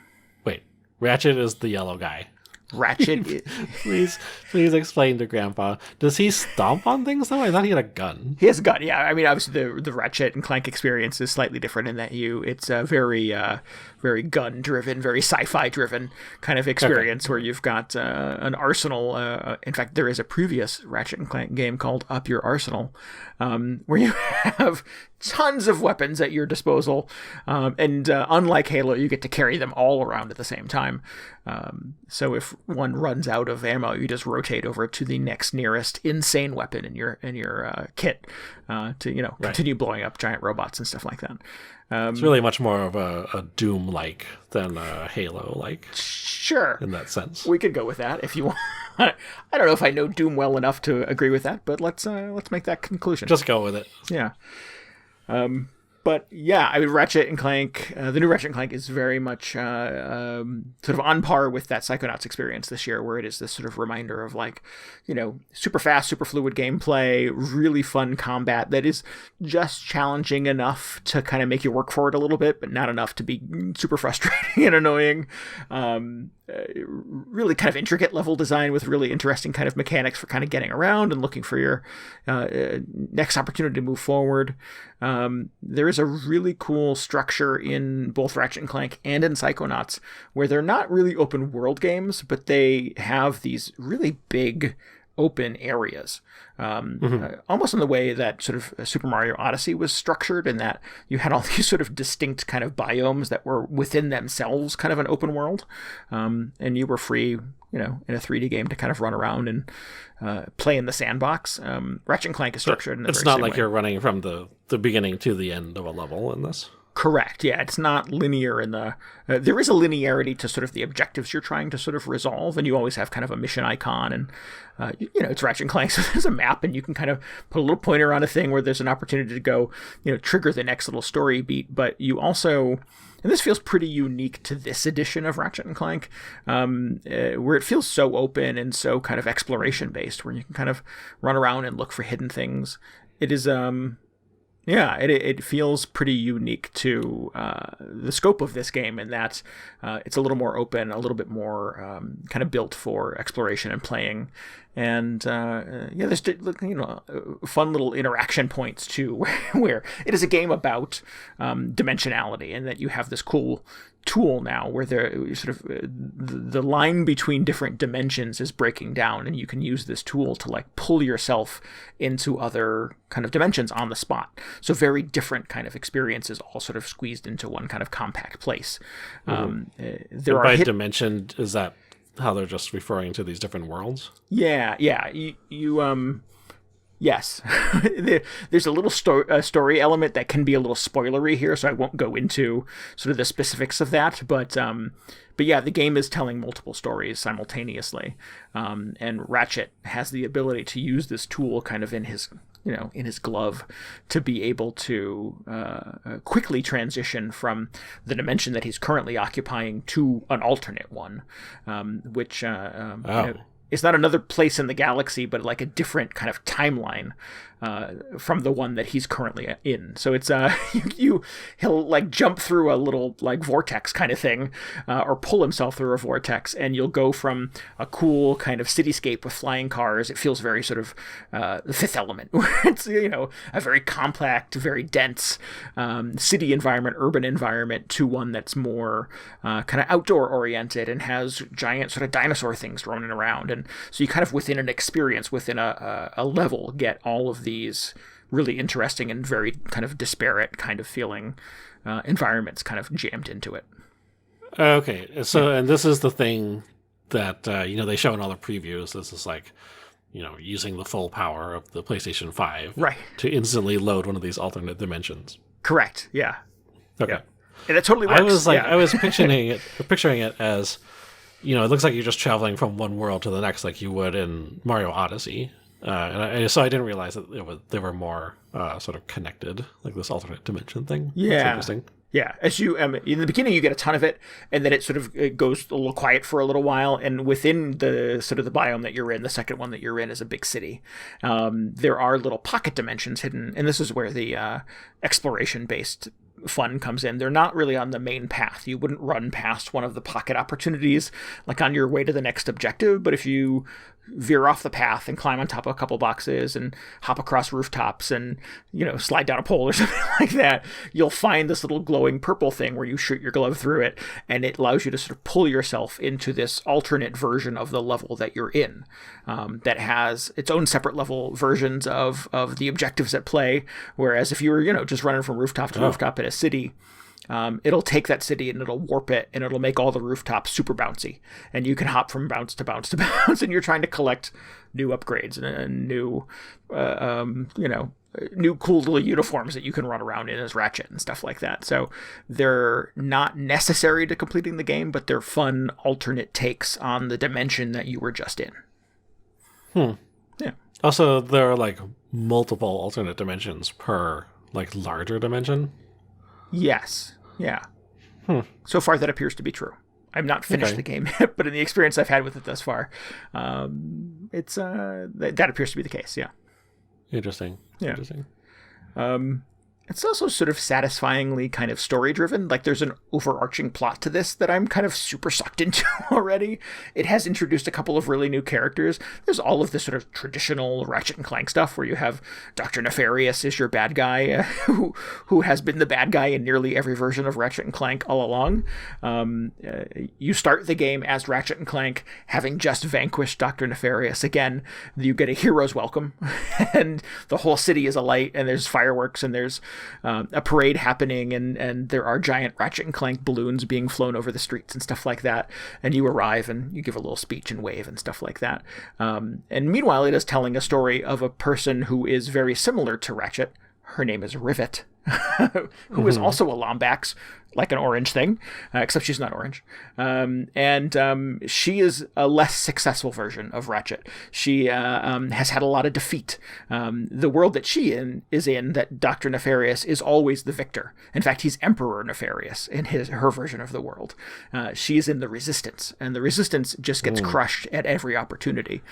Ratchet is the yellow guy. Ratchet. Please explain to Grandpa. Does he stomp on things though? I thought he had a gun. He has a gun. Yeah, I mean, obviously the Ratchet and Clank experience is slightly different in that it's a very gun driven, very sci-fi driven kind of experience where you've got an arsenal. In fact, there is a previous Ratchet and Clank game called Up Your Arsenal, where you have tons of weapons at your disposal, and unlike Halo, you get to carry them all around at the same time. So if one runs out of ammo, you just rotate over to the next nearest insane weapon in your kit to continue blowing up giant robots and stuff like that. It's really much more of a Doom-like than a Halo-like. Sure. In that sense. We could go with that if you want. I don't know if I know Doom well enough to agree with that, but let's make that conclusion. Just go with it. Yeah. But yeah, I mean, Ratchet and Clank, the new Ratchet and Clank is very much sort of on par with that Psychonauts experience this year, where it is this sort of reminder of super fast, super fluid gameplay, really fun combat that is just challenging enough to kind of make you work for it a little bit, but not enough to be super frustrating and annoying. Really kind of intricate level design with really interesting kind of mechanics for kind of getting around and looking for your next opportunity to move forward. there is a really cool structure in both Ratchet and Clank and in Psychonauts where they're not really open world games, but they have these really big open areas, almost in the way that sort of Super Mario Odyssey was structured, in that you had all these sort of distinct kind of biomes that were within themselves kind of an open world, and you were free, in a 3D game to kind of run around and play in the sandbox. Ratchet and Clank is structured in the It's very not same like way. you're running from the beginning to the end of a level in this. Correct. Yeah, it's not linear in the. There is a linearity to sort of the objectives you're trying to sort of resolve, and you always have kind of a mission icon, and it's Ratchet and Clank, so there's a map, and you can kind of put a little pointer on a thing where there's an opportunity to go, trigger the next little story beat. But you also, and this feels pretty unique to this edition of Ratchet and Clank, where it feels so open and so kind of exploration based, where you can kind of run around and look for hidden things. It is. Yeah, it feels pretty unique to the scope of this game, in that it's a little more open, a little bit more kind of built for exploration and playing. And there's fun little interaction points too, where it is a game about dimensionality, and that you have this cool tool now where the line between different dimensions is breaking down, and you can use this tool to like pull yourself into other kind of dimensions on the spot. So very different kind of experiences all sort of squeezed into one kind of compact place. By dimension, is that how they're just referring to these different worlds? Yeah. Yes, there's a little story element that can be a little spoilery here, so I won't go into sort of the specifics of that. But yeah, the game is telling multiple stories simultaneously, and Ratchet has the ability to use this tool kind of in his glove to be able to quickly transition from the dimension that he's currently occupying to an alternate one, which it's not another place in the galaxy, but like a different kind of timeline from the one that he's currently in. So it's he'll like jump through a little like vortex kind of thing, or pull himself through a vortex, and you'll go from a cool kind of cityscape with flying cars. It feels very sort of the Fifth Element, where it's a very compact, very dense city environment, urban environment, to one that's more kind of outdoor oriented and has giant sort of dinosaur things running around. And so you kind of within an experience, within a level, get all of these really interesting and very kind of disparate kind of feeling environments kind of jammed into it. Okay, so and this is the thing that they show in all the previews. This is like using the full power of the PlayStation 5, right, to instantly load one of these alternate dimensions. Correct. Yeah. Okay. Yeah. And it totally works. I was picturing it as it looks like you're just traveling from one world to the next, like you would in Mario Odyssey. So I didn't realize that they were more sort of connected, like this alternate dimension thing. Yeah. That's interesting. Yeah, as you in the beginning you get a ton of it, and then it goes a little quiet for a little while, and within the sort of the biome that you're in, the second one that you're in is a big city. There are little pocket dimensions hidden, and this is where the exploration-based fun comes in. They're not really on the main path. You wouldn't run past one of the pocket opportunities like on your way to the next objective, but if you veer off the path and climb on top of a couple boxes and hop across rooftops and slide down a pole or something like that, you'll find this little glowing purple thing where you shoot your glove through it, and it allows you to sort of pull yourself into this alternate version of the level that you're in, that has its own separate level versions of the objectives at play. Whereas if you were just running from rooftop to rooftop in a city, it'll take that city and it'll warp it, and it'll make all the rooftops super bouncy, and you can hop from bounce to bounce to bounce, and you're trying to collect new upgrades and new cool little uniforms that you can run around in as Ratchet and stuff like that. So they're not necessary to completing the game, but they're fun alternate takes on the dimension that you were just in. Yeah. Also, there are like multiple alternate dimensions per like larger dimension. Yes. Yeah. So far, that appears to be true. I've not finished the game yet, but in the experience I've had with it thus far, it's that appears to be the case. Yeah. Interesting. Yeah. Interesting. And It's also sort of satisfyingly kind of story-driven. Like, there's an overarching plot to this that I'm kind of super sucked into already. It has introduced a couple of really new characters. There's all of this sort of traditional Ratchet and Clank stuff where you have Dr. Nefarious is your bad guy, who has been the bad guy in nearly every version of Ratchet and Clank all along. You start the game as Ratchet and Clank, having just vanquished Dr. Nefarious. Again, you get a hero's welcome, and the whole city is alight, and there's fireworks, and there's a parade happening, and there are giant Ratchet and Clank balloons being flown over the streets and stuff like that. And you arrive and you give a little speech and wave and stuff like that. And meanwhile, it is telling a story of a person who is very similar to Ratchet. Her name is Rivet, who is also a Lombax, like an orange thing, except she's not orange. And she is a less successful version of Ratchet. She has had a lot of defeat. The world that she is in, that Dr. Nefarious is always the victor. In fact, he's Emperor Nefarious in her version of the world. She is in the Resistance, and the Resistance just gets crushed at every opportunity.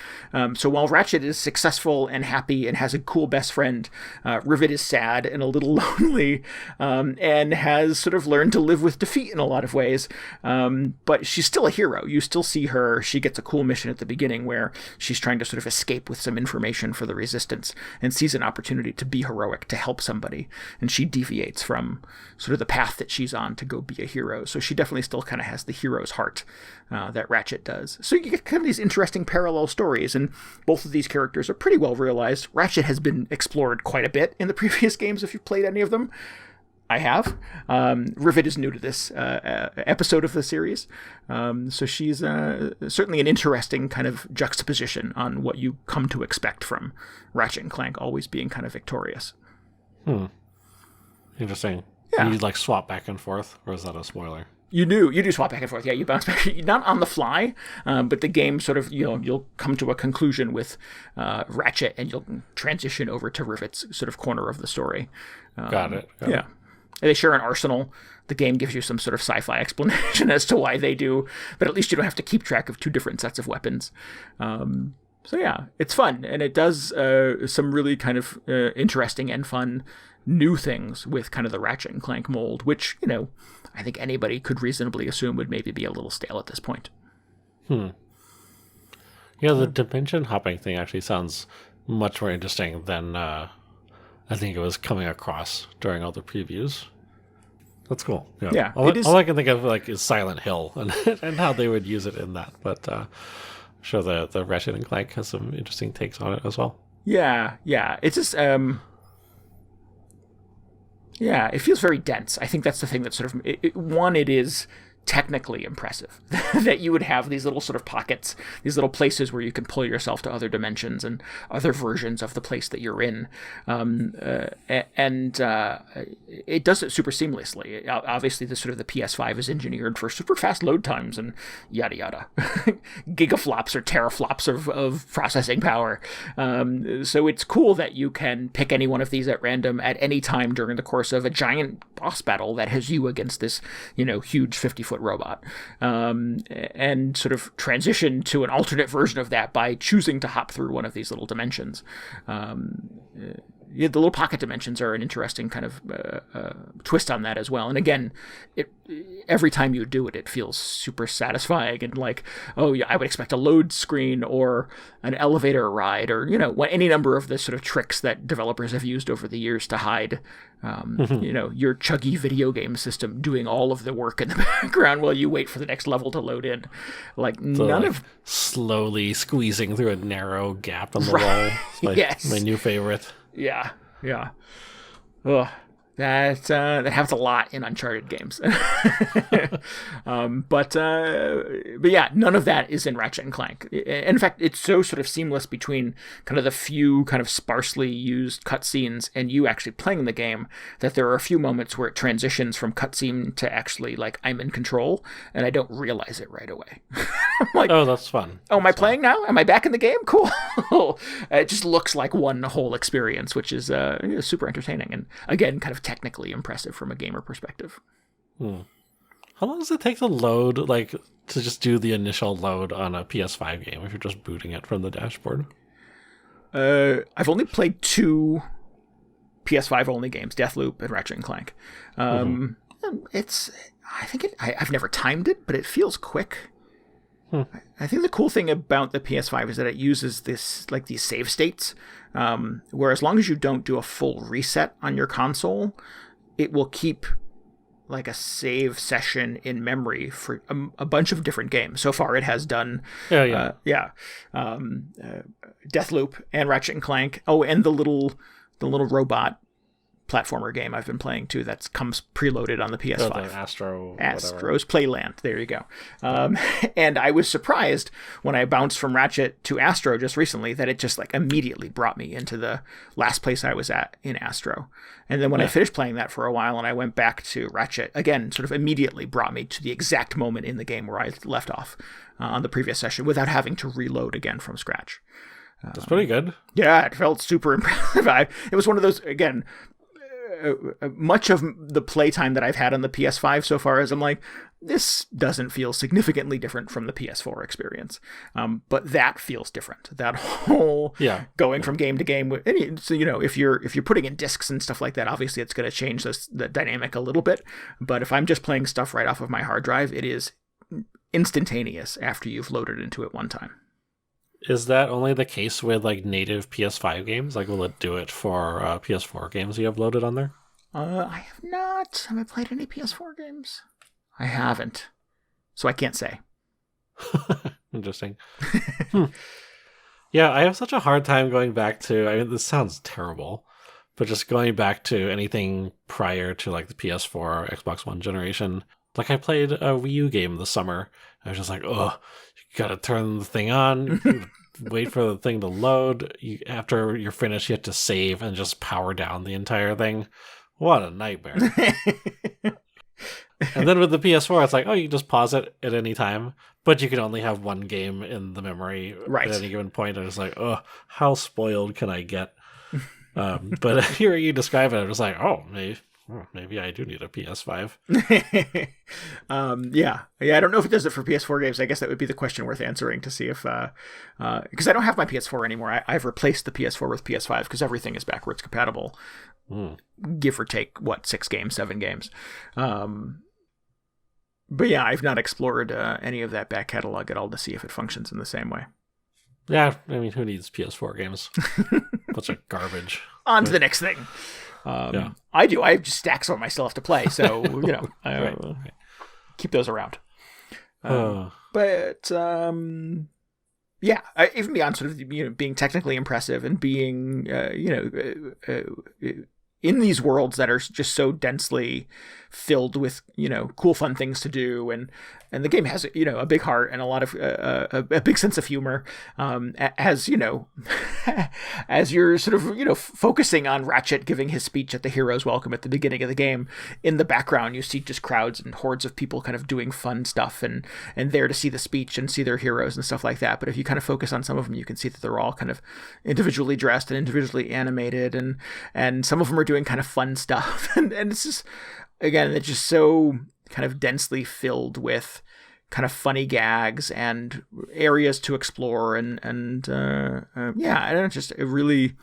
So while Ratchet is successful and happy and has a cool best friend, Rivet is sad and a little lonely, and has sort of learned to live with defeat in a lot of ways. But she's still a hero. You still see her. She gets a cool mission at the beginning where she's trying to sort of escape with some information for the Resistance and sees an opportunity to be heroic, to help somebody. And she deviates from sort of the path that she's on to go be a hero. So she definitely still kind of has the hero's heart that Ratchet does. So you get kind of these interesting parallel stories, and both of these characters are pretty well realized. Ratchet has been explored quite a bit in the previous games if you've played any of them. I have. Rivet is new to this episode of the series. So she's certainly an interesting kind of juxtaposition on what you come to expect from Ratchet and Clank always being kind of victorious. Interesting. Yeah. You like swap back and forth, or is that a spoiler? You do swap back and forth. Yeah, you bounce back, not on the fly, but the game sort of, you'll come to a conclusion with Ratchet, and you'll transition over to Rivet's sort of corner of the story. Got it. Yeah. They share an arsenal. The game gives you some sort of sci-fi explanation as to why they do, but at least you don't have to keep track of two different sets of weapons. So yeah, it's fun, and it does some really kind of interesting and fun new things with kind of the Ratchet and Clank mold, which, I think anybody could reasonably assume would maybe be a little stale at this point. Yeah, the dimension hopping thing actually sounds much more interesting than I think it was coming across during all the previews. That's cool. Yeah, all I can think of is Silent Hill and how they would use it in that. But I'm sure the Ratchet and Clank has some interesting takes on it as well. Yeah. It's just it feels very dense. I think that's the thing that sort of it is technically impressive that you would have these little sort of pockets, these little places where you can pull yourself to other dimensions and other versions of the place that you're in. And it does it super seamlessly. Obviously, the sort of the PS5 is engineered for super fast load times and yada yada, gigaflops or teraflops of processing power. So it's cool that you can pick any one of these at random at any time during the course of a giant boss battle that has you against this, huge 50-foot robot, and sort of transition to an alternate version of that by choosing to hop through one of these little dimensions. The little pocket dimensions are an interesting kind of twist on that as well. And again, every time you do it, it feels super satisfying and like, oh yeah, I would expect a load screen or an elevator ride or, any number of the sort of tricks that developers have used over the years to hide, your chuggy video game system doing all of the work in the background while you wait for the next level to load in. Slowly squeezing through a narrow gap on the wall. It's my new favorite. Yeah. Ugh. That happens a lot in Uncharted games. But yeah, none of that is in Ratchet and Clank. In fact, it's so sort of seamless between kind of the few kind of sparsely used cutscenes and you actually playing the game that there are a few moments where it transitions from cutscene to actually like I'm in control and I don't realize it right away. I'm like, oh, that's fun. Oh, am I playing now? Am I back in the game? Cool. It just looks like one whole experience, which is super entertaining and again, kind of technically impressive from a gamer perspective. How long does it take to load, to just do the initial load on a PS5 game if you're just booting it from the dashboard? I've only played 2 PS5 only games, Deathloop and Ratchet and Clank. I've never timed it, but it feels quick. I think the cool thing about the PS5 is that it uses these save states, where as long as you don't do a full reset on your console, it will keep like a save session in memory for a bunch of different games. So far, it has done Deathloop and Ratchet and Clank. Oh, and the little robot platformer game I've been playing too that comes preloaded on the PS5. The Astro's Playland. There you go. And I was surprised when I bounced from Ratchet to Astro just recently that it just like immediately brought me into the last place I was at in Astro. And then when I finished playing that for a while and I went back to Ratchet, again, sort of immediately brought me to the exact moment in the game where I left off on the previous session without having to reload again from scratch. That's pretty good. Yeah, it felt super impressive. It was one of those, again, much of the playtime that I've had on the PS5 so far is I'm like, this doesn't feel significantly different from the PS4 experience. But that feels different. That whole going from game to game. So, if you're putting in discs and stuff like that, obviously it's going to change the dynamic a little bit. But if I'm just playing stuff right off of my hard drive, it is instantaneous after you've loaded into it one time. Is that only the case with like native PS5 games? Like, will it do it for PS4 games you have loaded on there? I have not. Have I played any PS4 games? I haven't. So I can't say. Interesting. Yeah, I have such a hard time going back to, I mean, this sounds terrible, but just going back to anything prior to like the PS4 or Xbox One generation. Like, I played a Wii U game this summer. I was just like, oh, you gotta turn the thing on, wait for the thing to load. After you're finished, you have to save and just power down the entire thing. What a nightmare. And then with the PS4, it's like, oh, you can just pause it at any time, but you can only have one game in the memory at any given point. And it's like, oh, how spoiled can I get? But hearing you describe it, I was like, oh, maybe I do need a PS5. Yeah. I don't know if it does it for PS4 games. I guess that would be the question worth answering to see if, because I don't have my PS4 anymore. I've replaced the PS4 with PS5 because everything is backwards compatible. Give or take, 7 games. But yeah, I've not explored any of that back catalog at all to see if it functions in the same way. Yeah, I mean, who needs PS4 games? Bunch of garbage. On to the next thing. I do. I have just stacks of them I still have to play, so keep those around. But yeah, even beyond sort of being technically impressive and being in these worlds that are just so densely filled with cool fun things to do, and the game has a big heart and a lot of a big sense of humor, as as you're sort of focusing on Ratchet giving his speech at the hero's welcome at the beginning of the game. In the background you see just crowds and hordes of people kind of doing fun stuff and there to see the speech and see their heroes and stuff like that. But if you kind of focus on some of them, you can see that they're all kind of individually dressed and individually animated, and some of them are doing kind of fun stuff, and it's just, again, it's just so kind of densely filled with kind of funny gags and areas to explore, and it's just a really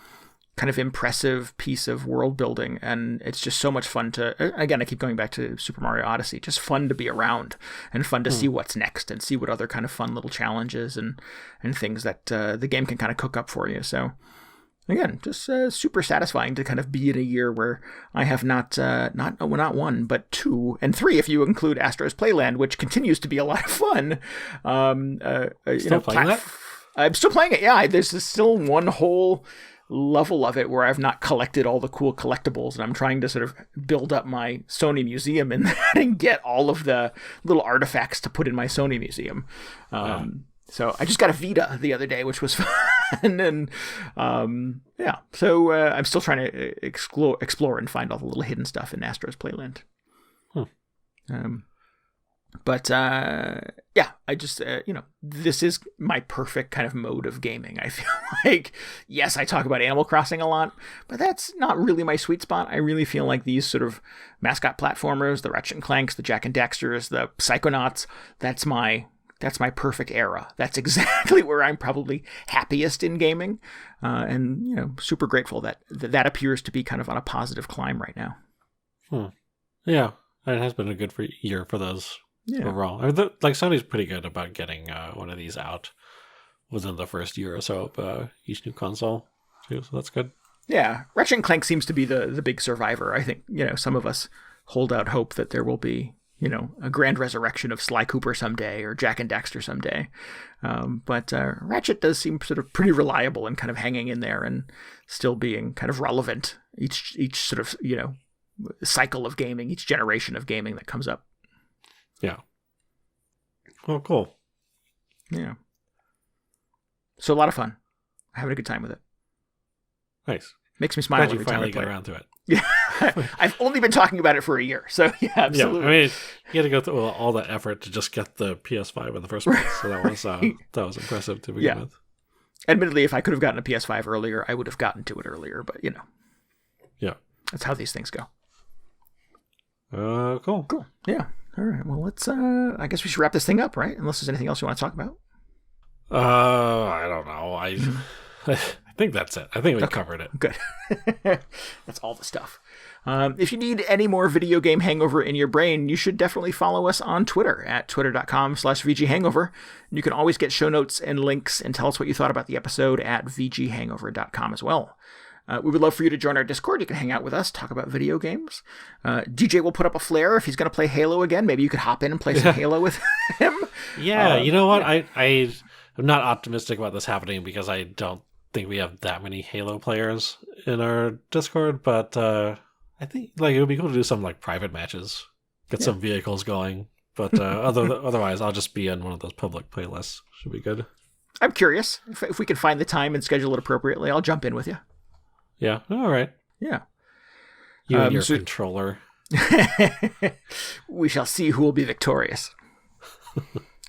kind of impressive piece of world building, and it's just so much fun to, again, I keep going back to Super Mario Odyssey, just fun to be around and fun to see what's next and see what other kind of fun little challenges and things that the game can kind of cook up for you. So again, just super satisfying to kind of be in a year where I have not one, but 2 and 3, if you include Astro's Playland, which continues to be a lot of fun. Still playing that? I'm still playing it. Yeah, there's still one whole level of it where I've not collected all the cool collectibles, and I'm trying to sort of build up my Sony museum in that and get all of the little artifacts to put in my Sony museum. So I just got a Vita the other day, which was fun. And so I'm still trying to explore and find all the little hidden stuff in Astro's Playland. I just, this is my perfect kind of mode of gaming. I feel like, yes, I talk about Animal Crossing a lot, but that's not really my sweet spot. I really feel like these sort of mascot platformers, the Ratchet and Clanks, the Jak and Daxters, the Psychonauts, that's my that's my perfect era. That's exactly where I'm probably happiest in gaming. And, you know, super grateful that appears to be kind of on a positive climb right now. Yeah, it has been a good year for those overall. I mean, like, Sony's pretty good about getting one of these out within the first year or so of each new console, too, so that's good. Yeah, Ratchet and Clank seems to be the big survivor. I think, you know, some of us hold out hope that there will be, you know, a grand resurrection of Sly Cooper someday or Jak and Daxter someday. But Ratchet does seem sort of pretty reliable and kind of hanging in there and still being kind of relevant each sort of, you know, cycle of gaming, each generation of gaming that comes up. Yeah. Oh, cool. Yeah. So a lot of fun. Having a good time with it. Nice. Makes me smile Glad you every time finally I play get around to it. Yeah. I've only been talking about it for a year, so yeah, absolutely. Yeah, I mean, you had to go through all that effort to just get the PS5 in the first place, so that was impressive to begin with. Admittedly, if I could have gotten a PS5 earlier, I would have gotten to it earlier, but, you know. Yeah. That's how these things go. Cool. Cool. Yeah. All right. Well, let's, I guess we should wrap this thing up, right? Unless there's anything else you want to talk about. I don't know. I think that's it. I think we covered it. Good. That's all the stuff. If you need any more video game hangover in your brain, you should definitely follow us on Twitter at twitter.com/VGHangover. You can always get show notes and links and tell us what you thought about the episode at VGHangover.com as well. We would love for you to join our Discord. You can hang out with us, talk about video games. DJ will put up a flare if he's going to play Halo again. Maybe you could hop in and play some Halo with him. Yeah, you know what? I'm not optimistic about this happening because I don't think we have that many Halo players in our Discord, but I think like it would be cool to do some like private matches, get some vehicles going. But otherwise, I'll just be in one of those public playlists. Should be good. I'm curious if we can find the time and schedule it appropriately. I'll jump in with you. Yeah. All right. Yeah. You and your controller. We shall see who will be victorious.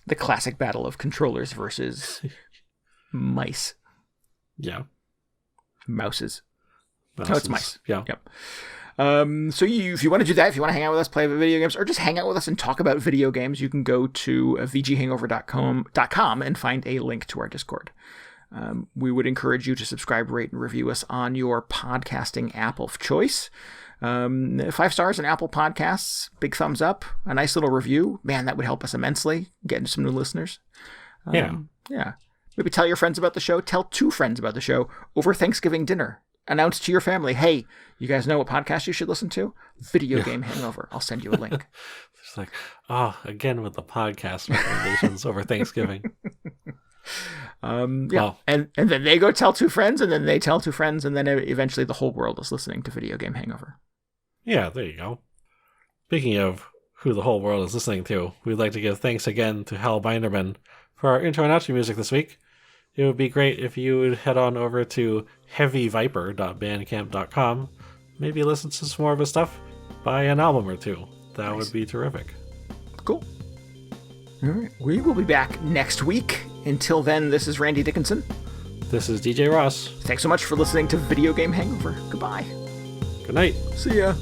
The classic battle of controllers versus mice. Yeah. Mouses. Mouses. No, it's mice. Yeah. Yep. So if you want to do that, if you want to hang out with us, play video games, or just hang out with us and talk about video games, you can go to VGHangover.com and find a link to our Discord. We would encourage you to subscribe, rate, and review us on your podcasting app of choice. 5 stars on Apple Podcasts, big thumbs up, a nice little review. Man, that would help us immensely, getting some new listeners. Yeah. Maybe tell your friends about the show. Tell 2 friends about the show over Thanksgiving dinner. Announce to your family, hey, you guys know what podcast you should listen to? Video Game Hangover. I'll send you a link. It's like, again with the podcast recommendations over Thanksgiving. Well, and then they go tell 2 friends, and then they tell 2 friends, and then eventually the whole world is listening to Video Game Hangover. Yeah, there you go. Speaking of who the whole world is listening to, we'd like to give thanks again to Hal Binderman for our intro and outro music this week. It would be great if you would head on over to heavyviper.bandcamp.com, maybe listen to some more of his stuff, buy an album or 2. That would be terrific. Cool. All right. We will be back next week. Until then, this is Randy Dickinson. This is DJ Ross. Thanks so much for listening to Video Game Hangover. Goodbye. Good night. See ya.